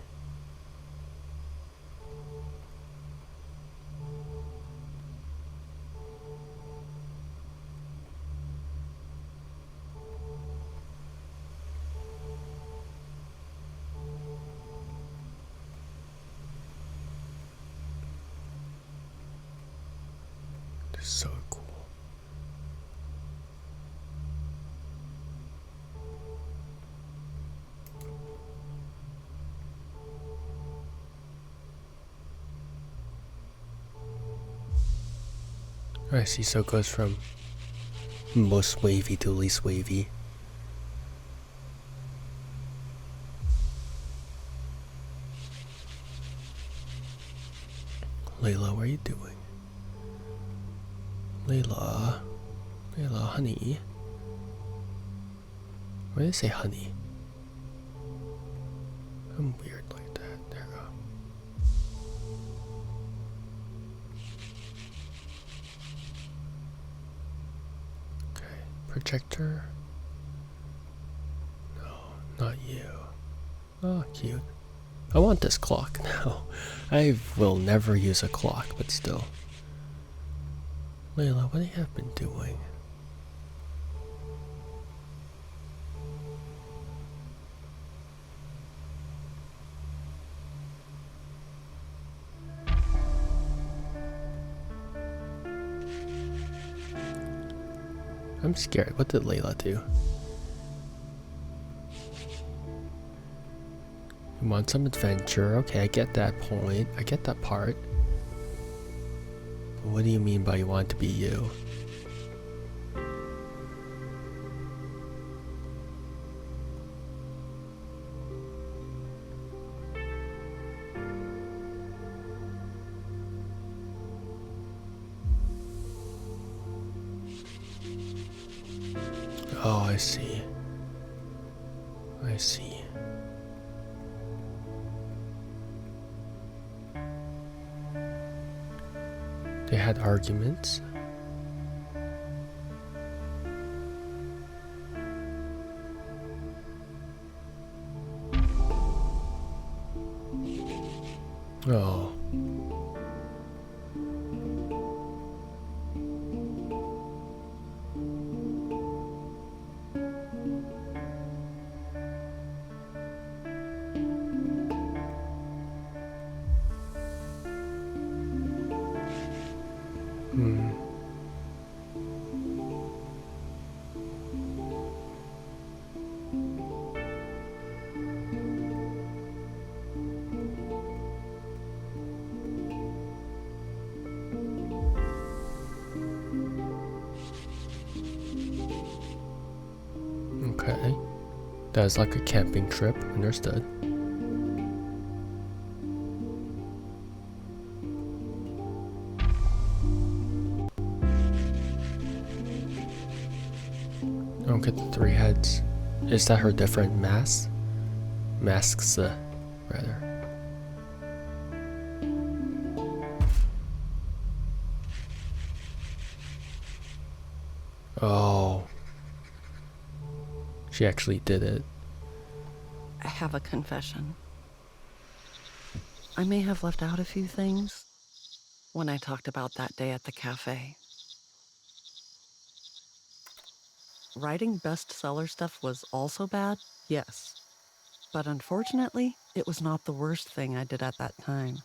This is so cool. I see, so it goes from Most wavy to least wavy. Leila, what are you doing? Leila, honey. Why did I say honey? I'm weird like that. There we go. Okay, projector. No, not you. Oh, cute. I want this clock now. I will never use a clock, but still. Leila, what have you been doing? I'm scared. What did Leila do? You want some adventure? Okay, I get that point. I get that part. But what do you mean by you want to be you? Oh, I see. I see. They had arguments. Oh. Hmm. Okay. That's like a camping trip, understood. I don't get the three heads. Is that her different masks? Masks, rather. Oh. She actually did it. I have a confession. I may have left out a few things when I talked about that day at the cafe. Writing bestseller stuff was also bad, yes. But unfortunately, it was not the worst thing I did at that time.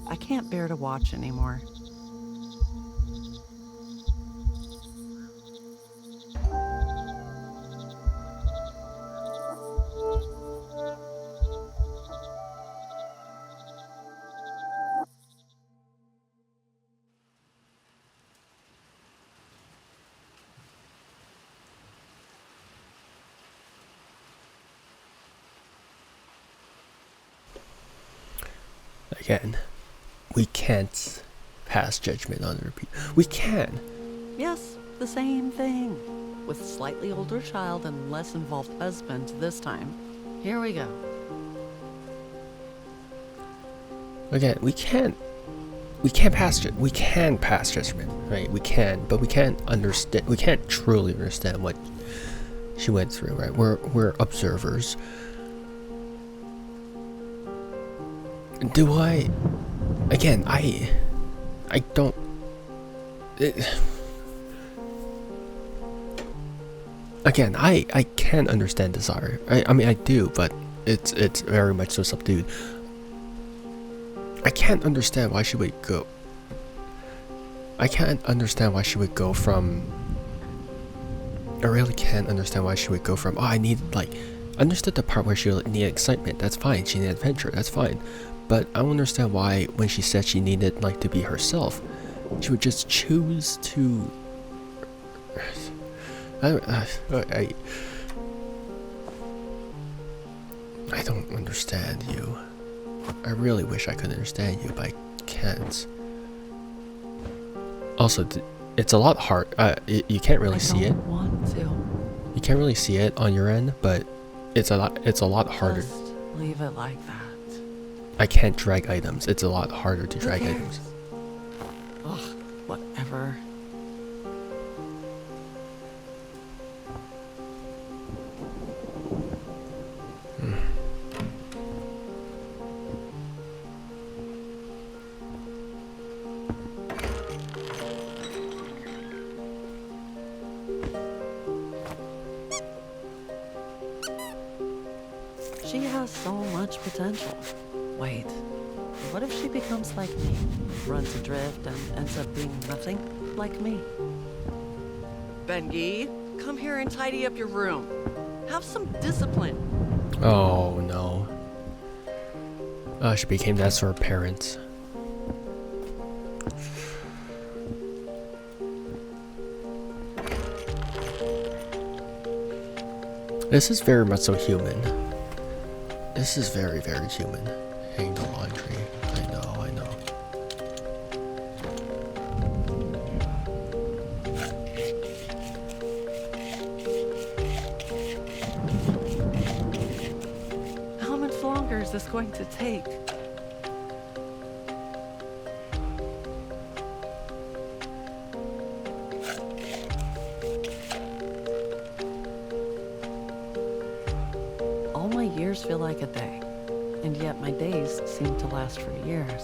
I can't bear to watch anymore. Again, we can't pass judgment on other people. We can. Yes, the same thing. With slightly older child and less involved husband this time. Here we go. Again, we can pass judgment, right? We can, but we can't understand. We can't truly understand what she went through, right? We're observers. Do I? Again, I don't. Again, I can understand desire. I mean, I do, but it's very much so subdued. I can't understand why she would go. I can't understand why she would go from. I really can't understand why she would go from. Oh, I need like. Understood the part where she needed excitement. That's fine. She needed adventure. That's fine. But I don't understand why when she said she needed like to be herself, she would just choose to. I don't understand you. I really wish I could understand you, but I can't. Also, it's a lot hard. You can't really see it. Want to. You can't really see it on your end, but it's a lot harder. Just leave it like that. I can't drag items. It's a lot harder to drag items. Ugh, whatever. She has so much potential. Wait, what if she becomes like me? Runs adrift and ends up being nothing like me? Bengi, come here and tidy up your room. Have some discipline. Oh no. She became that sort of parent. This is very much so human. This is very, very human. Hang the laundry. I know. How much longer is this going to take? All my years feel like a day, and yet my days seem to last for years.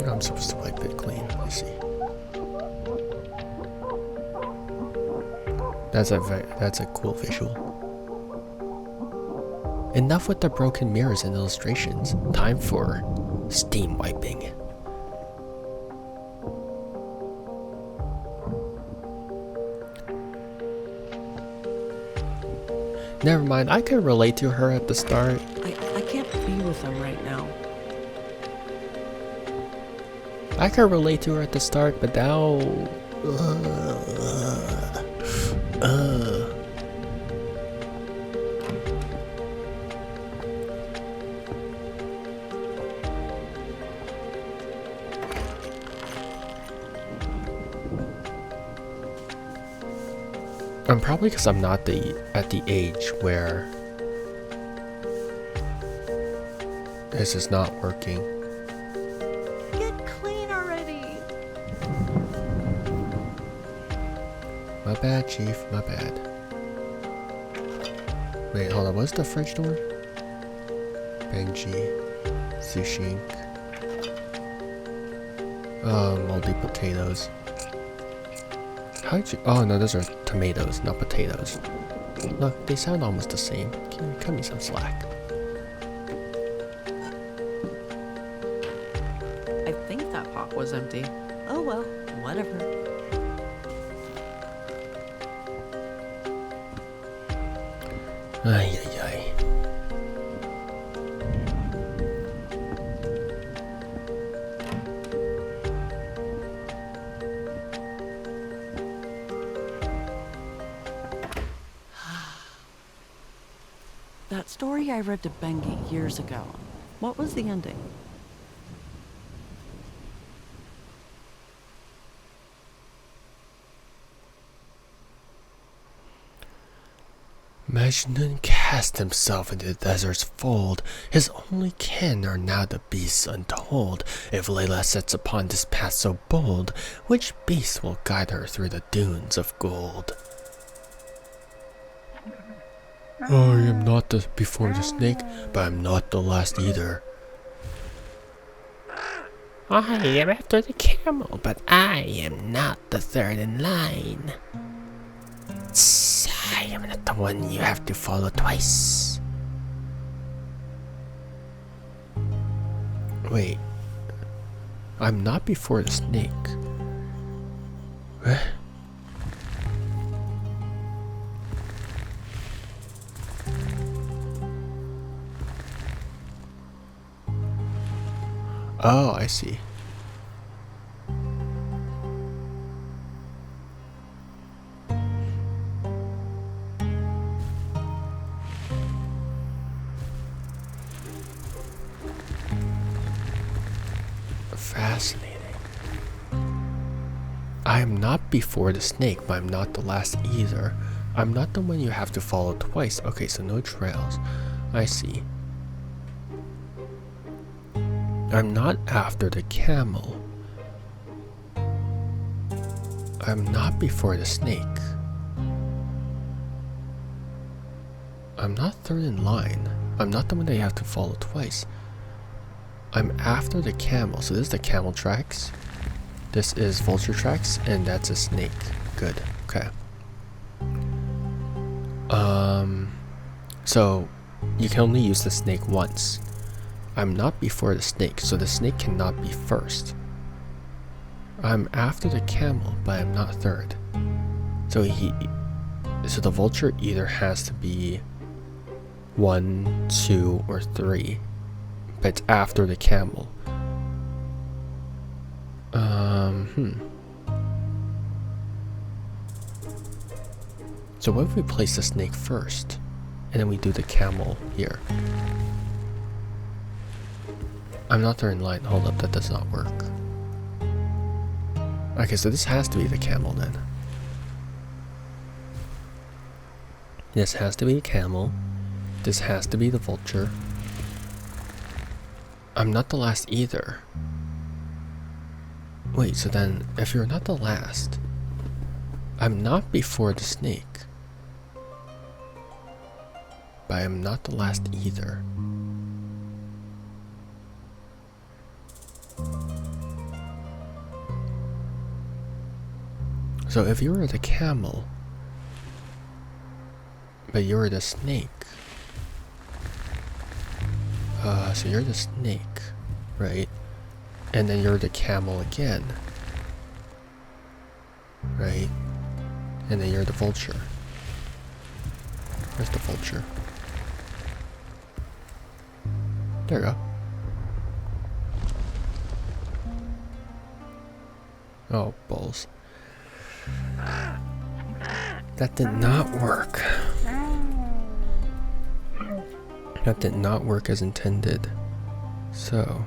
I'm supposed to wipe it clean. I see. That's a cool visual. Enough with the broken mirrors and illustrations. Time for steam wiping. Never mind, I could relate to her at the start. I can't be with them right now. I could relate to her at the start, but now... Probably because I'm not at the age where this is not working. Get clean already! My bad, Chief. My bad. Wait, hold on. What's the fridge door? Benji. Sushink. Moldy potatoes. How'd you... Oh, no, those are tomatoes, not potatoes. Look, they sound almost the same. Can you cut me some slack? I think that pot was empty. Oh well, whatever. Ay, ay, ay. That story I read to Bengi years ago. What was the ending? Majnun cast himself into the desert's fold. His only kin are now the beasts untold. If Leila sets upon this path so bold, which beast will guide her through the dunes of gold? I am not before the snake, but I'm not the last either. I am after the camel, but I am not the third in line. What? I am not the one you have to follow twice. Wait. I'm not before the snake. What? Oh, I see. Fascinating. I am not before the snake, but I'm not the last either. I'm not the one you have to follow twice. Okay, so no trails. I see. I'm not after the camel. I'm not before the snake. I'm not third in line. I'm not the one that you have to follow twice. I'm after the camel. So this is the camel tracks. This is vulture tracks, and that's a snake. Good. Okay. So you can only use the snake once. I'm not before the snake, so the snake cannot be first. I'm after the camel, but I'm not third. So the vulture either has to be 1, 2, or 3, but it's after the camel. So what if we place the snake first, and then we do the camel here? I'm not there in line. Hold up, that does not work. Okay, so this has to be the camel then. This has to be a camel. This has to be the vulture. I'm not the last either. Wait, so then if you're not the last, I'm not before the snake. But I'm not the last either. So if you were the camel, but you were the snake. So you're the snake, right? And then you're the camel again, right? And then you're the vulture. Where's the vulture? There you go. Oh, balls. That did not work. That did not work as intended. So.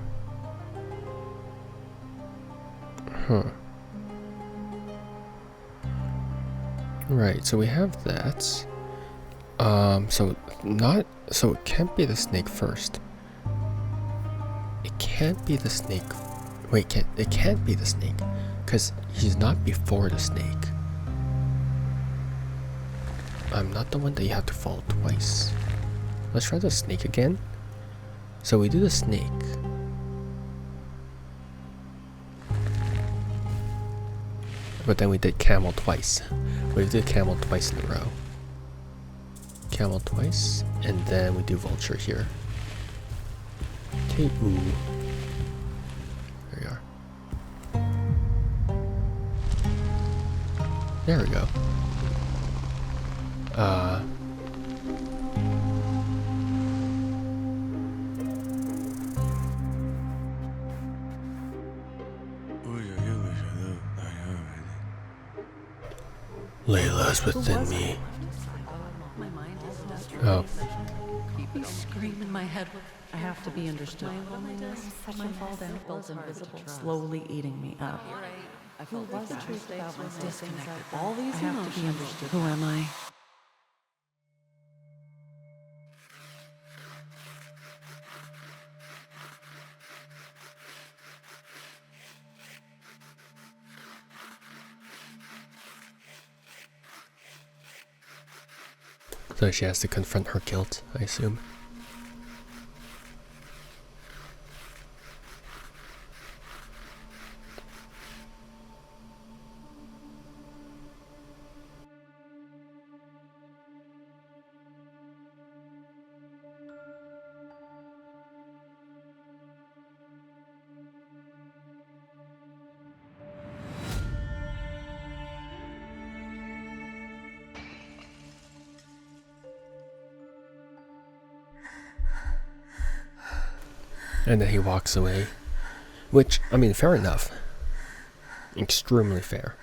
Right, so we have that. So it can't be the snake first. It can't be the snake. Wait, it can't be the snake, because he's not before the snake. I'm not the one that you have to follow twice. Let's try the snake again. So we do the snake. But then we did camel twice. We did camel twice in a row. Camel twice, and then we do vulture here. Okay, ooh. There we are. There we go. Layla's within me. Oh. You scream in my head. I have to be understood. My loneliness, my fall down felt invisible, slowly eating me up. I felt like the truth about myself. Disconnected. All these I have to be understood. Who am I? So she has to confront her guilt, I assume. And then he walks away. Which, I mean, fair enough. Extremely fair.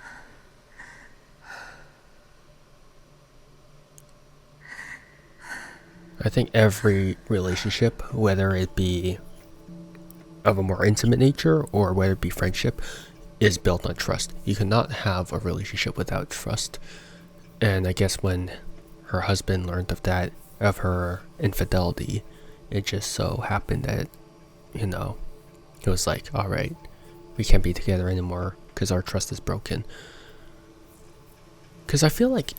I think every relationship, whether it be of a more intimate nature or whether it be friendship, is built on trust. You cannot have a relationship without trust. And I guess when her husband learned of that, of her infidelity, it just so happened that, you know, it was like, alright, we can't be together anymore because our trust is broken. Because I feel like,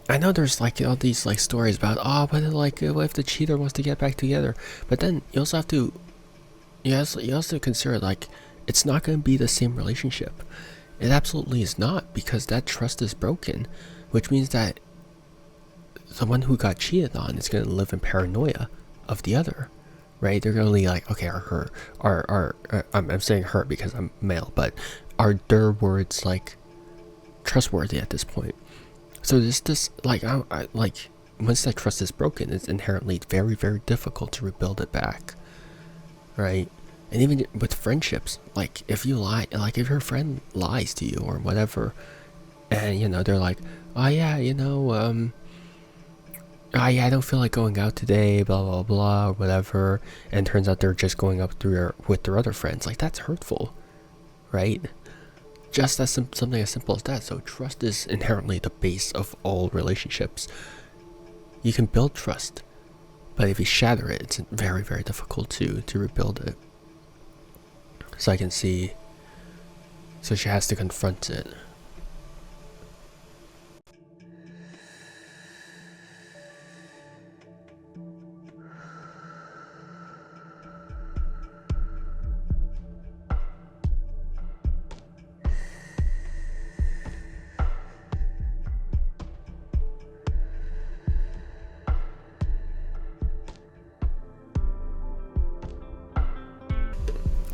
I know there's like all these like stories about, but like, what if the cheater wants to get back together? But then you also have to, you also consider like, it's not going to be the same relationship. It absolutely is not, because that trust is broken, which means that the one who got cheated on is going to live in paranoia of the other, right? They're going to be like, okay, I'm saying her because I'm male, but are their words like trustworthy at this point? So there's this like, like once that trust is broken, it's inherently very, very difficult to rebuild it back, right? And even with friendships, like if you lie, like if your friend lies to you or whatever, and you know they're like, oh yeah, you know, oh yeah, I don't feel like going out today, blah blah blah, or whatever, and turns out they're just going up with their other friends. Like that's hurtful, right? Just as something as simple as that. So trust is inherently the base of all relationships. You can build trust, but if you shatter it, it's very, very difficult to rebuild it. So I can see. So she has to confront it.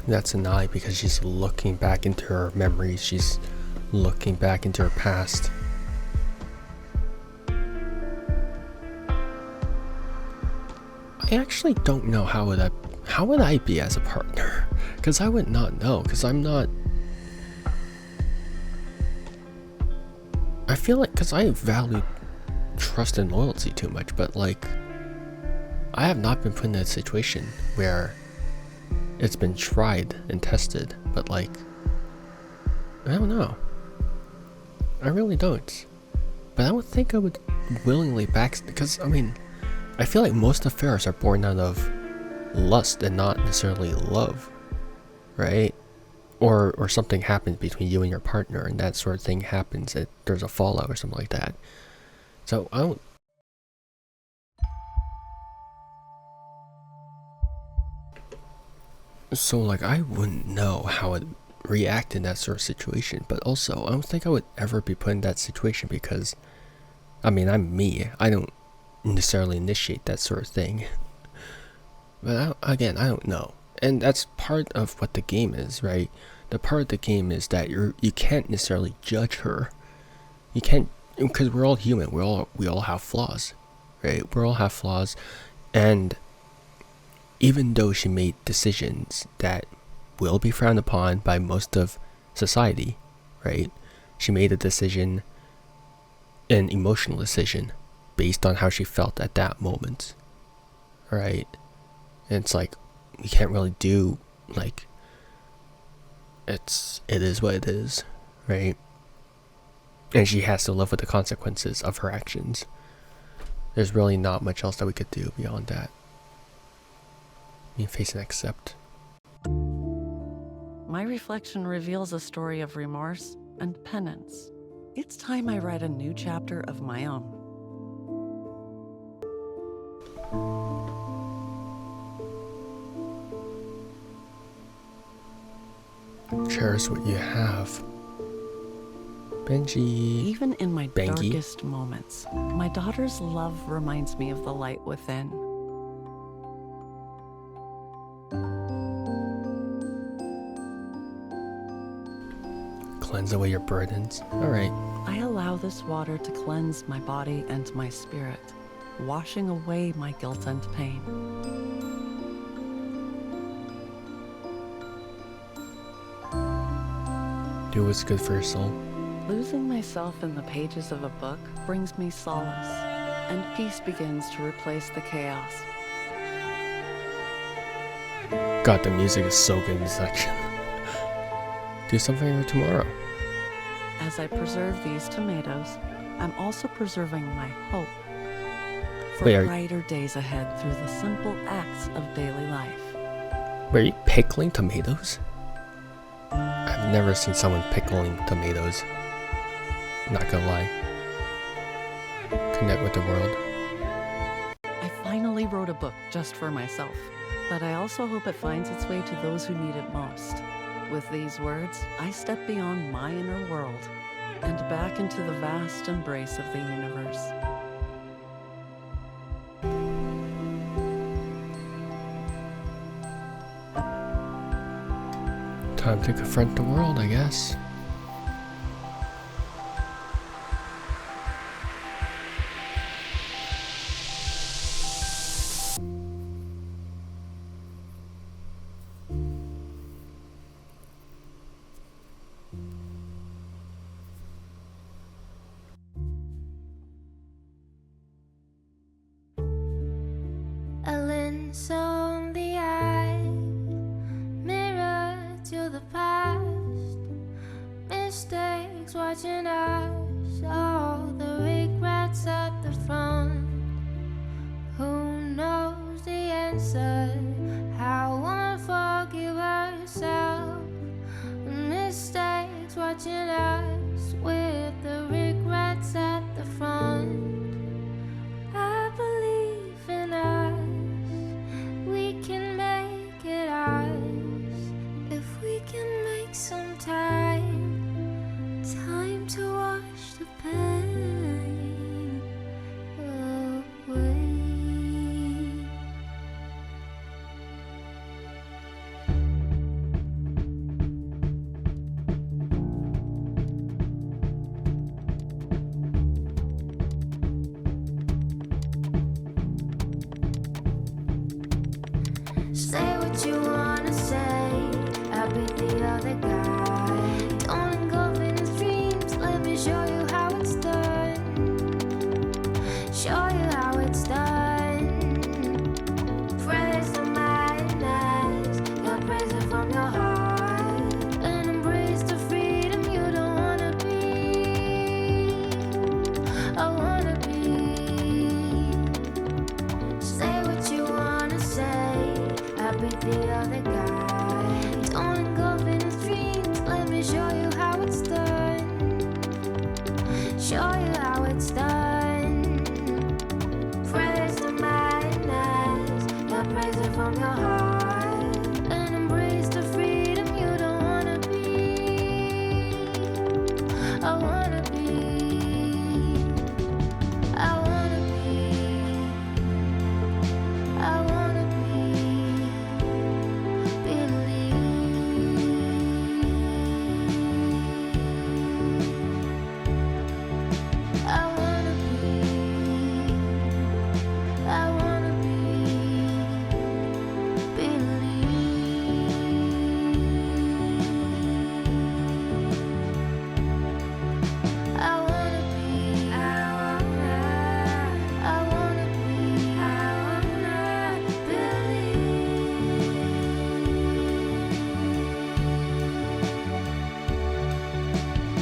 That's an eye because she's looking back into her memories. She's looking back into her past. I actually don't know how would I be as a partner, because I would not know, because I'm not. I feel like because I value trust and loyalty too much, but like I have not been put in a situation where it's been tried and tested, but like, I don't know. I really don't. But I would think I would willingly because, I mean, I feel like most affairs are born out of lust and not necessarily love, right? Or something happens between you and your partner and that sort of thing happens, that there's a fallout or something like that. So I don't. So like I wouldn't know how I'd react in that sort of situation, but also I don't think I would ever be put in that situation because, I mean, I'm me. I don't necessarily initiate that sort of thing. But I don't know. And that's part of what the game is, right? The part of the game is that you can't necessarily judge her. You can't, because we're all human. We all have flaws, right? We all have flaws, and even though she made decisions that will be frowned upon by most of society, right? She made a decision, an emotional decision, based on how she felt at that moment, right? And it's like, you can't really do, like, it is what it is, right? And she has to live with the consequences of her actions. There's really not much else that we could do beyond that. You face and accept. My reflection reveals a story of remorse and penance. It's time I write a new chapter of my own. Cherish what you have. Benji. Even in my Bengi. darkest moments, my daughter's love reminds me of the light within. Cleanse away your burdens. Alright. I allow this water to cleanse my body and my spirit, washing away my guilt and pain. Do what's good for your soul. Losing myself in the pages of a book brings me solace, and peace begins to replace the chaos. God, the music is so good in this section. Do something for tomorrow. As I preserve these tomatoes, I'm also preserving my hope for brighter days ahead through the simple acts of daily life. Were you pickling tomatoes? I've never seen someone pickling tomatoes. Not gonna lie. Connect with the world. I finally wrote a book just for myself, but I also hope it finds its way to those who need it most. With these words, I step beyond my inner world and back into the vast embrace of the universe. Time to confront the world, I guess. A lens on the eye, mirror to the past, mistakes watching us, all the regrets at the front. Who knows the answer? How one forgive herself? Mistakes watching us with the regrets at the front. I believe in us. We can make it ours if we can make some time to wash the pain away. Say what you wanna say, I'll be the other guy. Don't engulf in his dreams, let me show you how it's done. Show you how it's done. Praise the madness, you'll praise it from your heart. And embrace the freedom you don't wanna be. I wanna be. Say what you wanna say, I'll be the other guy. Don't engulf in his dreams, let me show you how it's done. Show you how it's done. Praise the madness, you'll praise it from your heart. And embrace the freedom you don't wanna be. I wanna be. I wanna be. I wanna be. Believe. I wanna be. I wanna be. Believe. I wanna be. I wanna be. I wanna believe.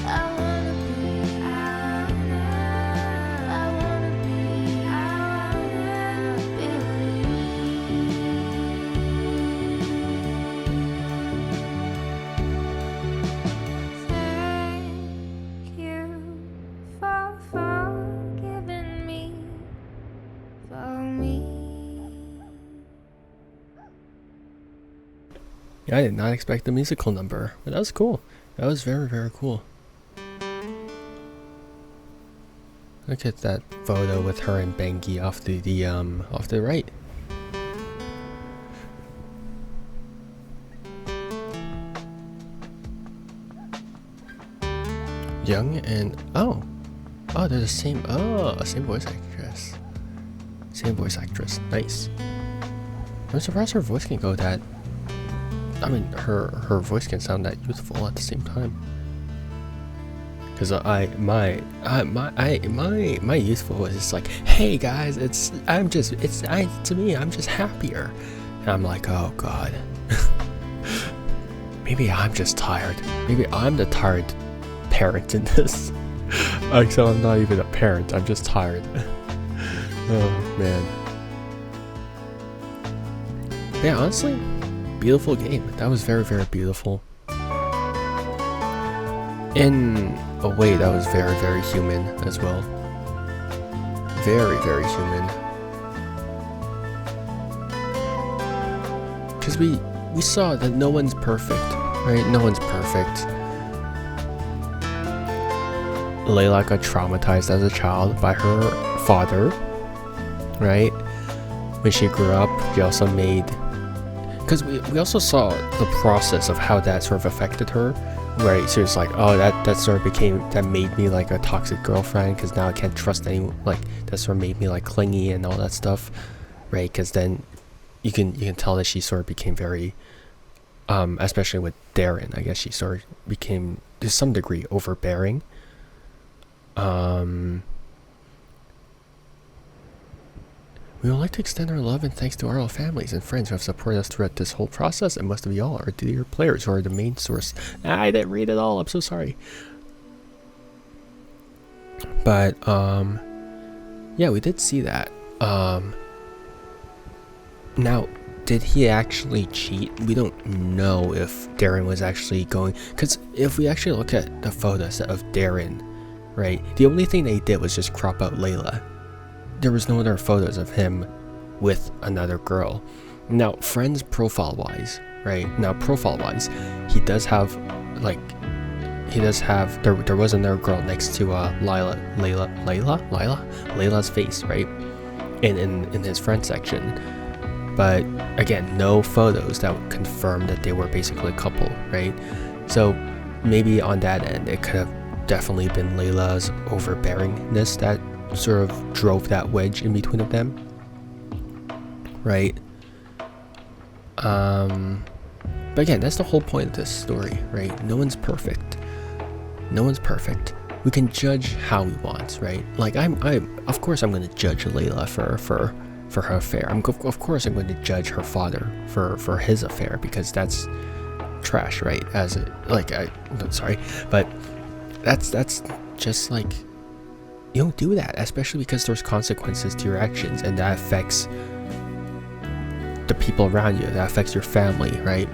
I wanna be. I wanna be. I wanna believe. Thank you for forgiving me, for me. Yeah, I did not expect the musical number, but that was cool. That was very, very cool. Look at that photo with her and Bengi off the right. Young and oh, they're the same. Oh, same voice actress. Same voice actress. Nice. I'm surprised her voice can go that. I mean, her voice can sound that youthful at the same time. because my youthful was just like, hey guys, I'm just happier, and I'm like, oh god. Maybe I'm just tired. Maybe I'm the tired parent in this. So I'm not even a parent, I'm just tired. Oh man. Yeah, honestly, beautiful game. That was very, very beautiful. In a way, that was very, very human as well. Very, very human. Because we saw that no one's perfect, right? No one's perfect. Leila got traumatized as a child by her father, right? When she grew up, she also made... Because we also saw the process of how that sort of affected her, right? So it's like, oh, that sort of became... That made me like a toxic girlfriend, because now I can't trust anyone. Like, that sort of made me like clingy and all that stuff, right? Because then you can tell that she sort of became very... especially with Darren, I guess she sort of became, to some degree, overbearing. We would like to extend our love and thanks to our families and friends who have supported us throughout this whole process, and most of you all are dear players who are the main source. I didn't read it all, I'm so sorry. But, yeah, we did see that. Now, did he actually cheat? We don't know if Darren was actually going... Because if we actually look at the photos of Darren, right, the only thing they did was just crop out Leila. There was no other photos of him with another girl. Now, friends profile-wise, right? Now, profile-wise, he does have, like... He does have... There was another girl next to Leila's face, right? In his friend section. But again, no photos that would confirm that they were basically a couple, right? So maybe on that end, it could have definitely been Leila's overbearingness that sort of drove that wedge in between of them, right? But again, that's the whole point of this story, right? No one's perfect. No one's perfect. We can judge how we want, right? Like of course I'm going to judge Leila for her affair. Of course I'm going to judge her father for his affair, because that's trash, right? I'm sorry, but that's just like, you don't do that, especially because there's consequences to your actions, and that affects the people around you, that affects your family, right?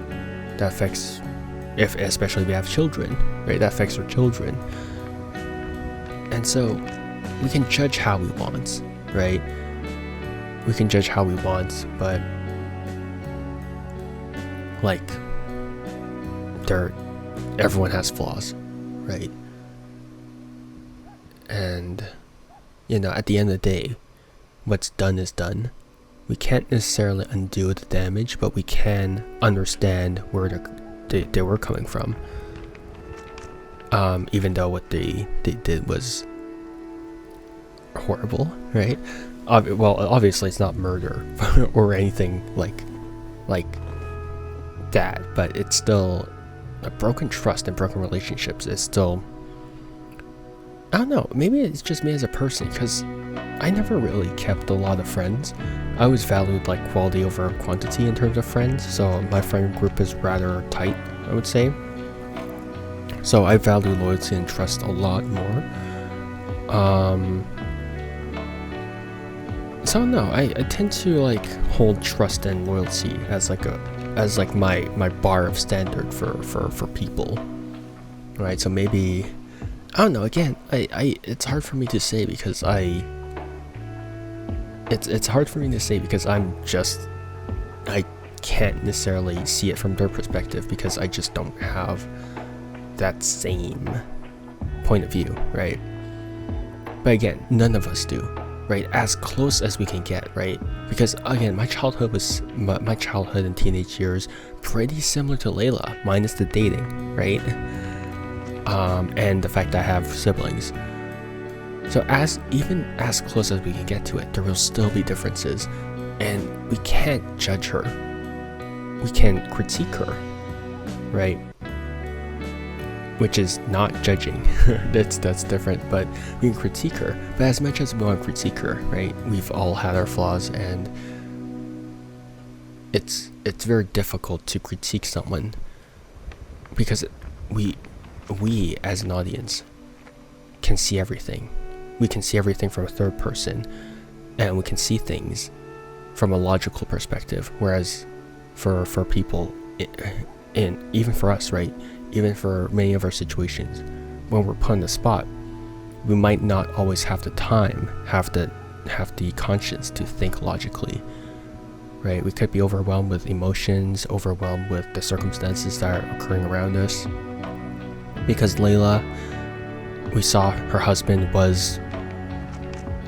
That affects, especially if you have children, right? That affects your children. And so we can judge how we want, right? We can judge how we want, but like, everyone has flaws, right? And you know, at the end of the day, what's done is done. We can't necessarily undo the damage, but we can understand where they were coming from. Even though what they did was horrible, right? Well, obviously it's not murder or anything like that, but it's still a broken trust and broken relationships is still, I don't know, maybe it's just me as a person, because I never really kept a lot of friends. I always valued like quality over quantity in terms of friends, so my friend group is rather tight, I would say. So I value loyalty and trust a lot more. So no, I tend to like hold trust and loyalty as my bar of standard for people, right? So maybe, I don't know, again, it's hard for me to say because it's hard for me to say because I can't necessarily see it from their perspective, because I just don't have that same point of view, right? But again, none of us do, right? As close as we can get, right? Because again, my childhood and teenage years pretty similar to Leila, minus the dating, right? And the fact that I have siblings. So even as close as we can get to it, there will still be differences, and we can't judge her. We can critique her, right? which is not judging. that's different, but we can critique her. But as much as we want to critique her, right, we've all had our flaws, and it's very difficult to critique someone because we as an audience can see everything. We can see everything from a third person, and we can see things from a logical perspective, whereas for people, and even for us, right, even for many of our situations, when we're put on the spot, we might not always have the time, have the conscience to think logically, right? We could be overwhelmed with emotions, overwhelmed with the circumstances that are occurring around us. Because Leila, we saw her husband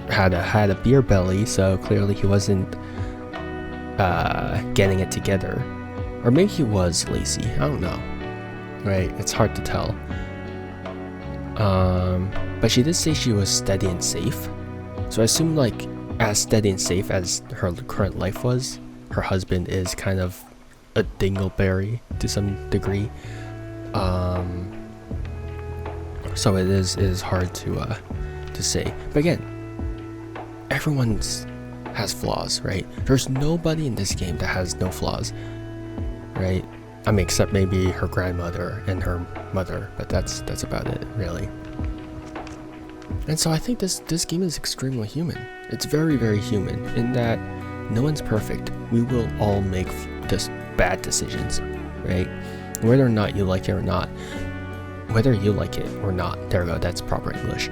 had a beer belly, so clearly he wasn't getting it together, or maybe he was lazy. I don't know, right? It's hard to tell. But she did say she was steady and safe, so I assume like as steady and safe as her current life was, her husband is kind of a dingleberry to some degree. So it is hard to say. But again, everyone has flaws, right? There's nobody in this game that has no flaws, right? I mean, except maybe her grandmother and her mother, but that's about it, really. And so I think this game is extremely human. It's very, very human in that no one's perfect. We will all make just bad decisions, right? Whether or not you like it or not. Whether you like it or not. There we go, that's proper English.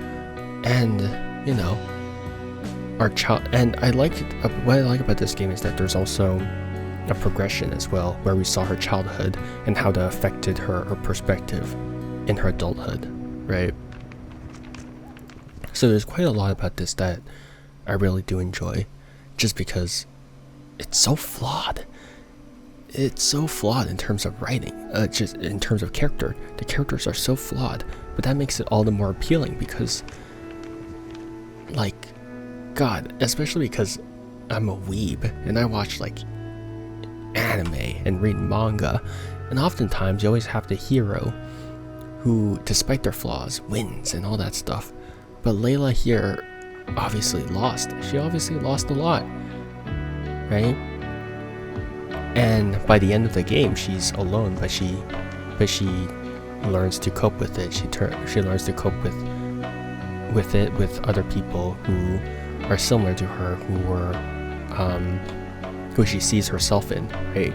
And, you know, our child, and what I like about this game is that there's also a progression as well, where we saw her childhood and how that affected her perspective in her adulthood, right? So there's quite a lot about this that I really do enjoy, just because it's so flawed. It's so flawed in terms of writing, just in terms of character. The characters are so flawed, but that makes it all the more appealing because, like, God, especially because I'm a weeb and I watch like anime and read manga, and oftentimes you always have the hero who, despite their flaws, wins and all that stuff. But Leila here obviously lost. She obviously lost a lot, right? And by the end of the game, she's alone, but she learns to cope with it. She learns to cope with it with other people who are similar to her, who she sees herself in, right?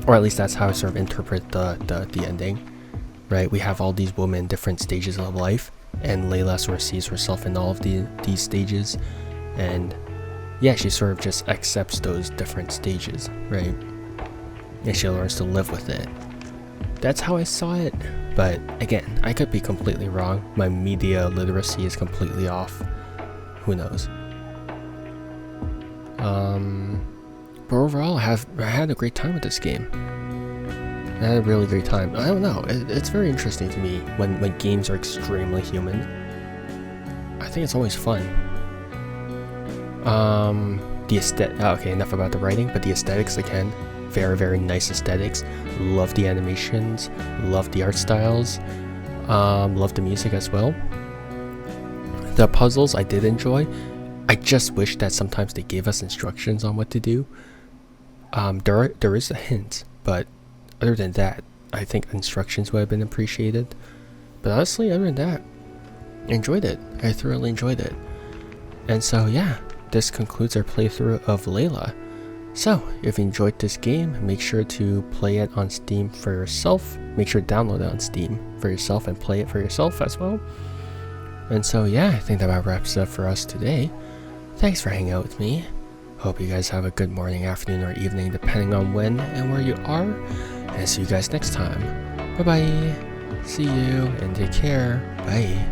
Or at least that's how I sort of interpret the ending, right? We have all these women in different stages of life, and Leila sort of sees herself in all of these stages, and yeah, she sort of just accepts those different stages, right? And she learns to live with it. That's how I saw it, but again, I could be completely wrong. My media literacy is completely off. Who knows? But overall, I had a great time with this game. I had a really great time. I don't know, it's very interesting to me when games are extremely human. I think it's always fun. Okay, enough about the writing, but the aesthetics again, very, very nice aesthetics. Love the animations, love the art styles, love the music as well. The puzzles I did enjoy. I just wish that sometimes they gave us instructions on what to do. There is a hint, but other than that, I think instructions would have been appreciated. But honestly, other than that, I enjoyed it. I thoroughly enjoyed it. And so yeah, this concludes our playthrough of Leila. So, if you enjoyed this game, make sure to play it on Steam for yourself. Make sure to download it on Steam for yourself and play it for yourself as well. And so yeah, I think that about wraps it up for us today. Thanks for hanging out with me. Hope you guys have a good morning, afternoon, or evening, depending on when and where you are. And see you guys next time. Bye bye. See you and take care. Bye.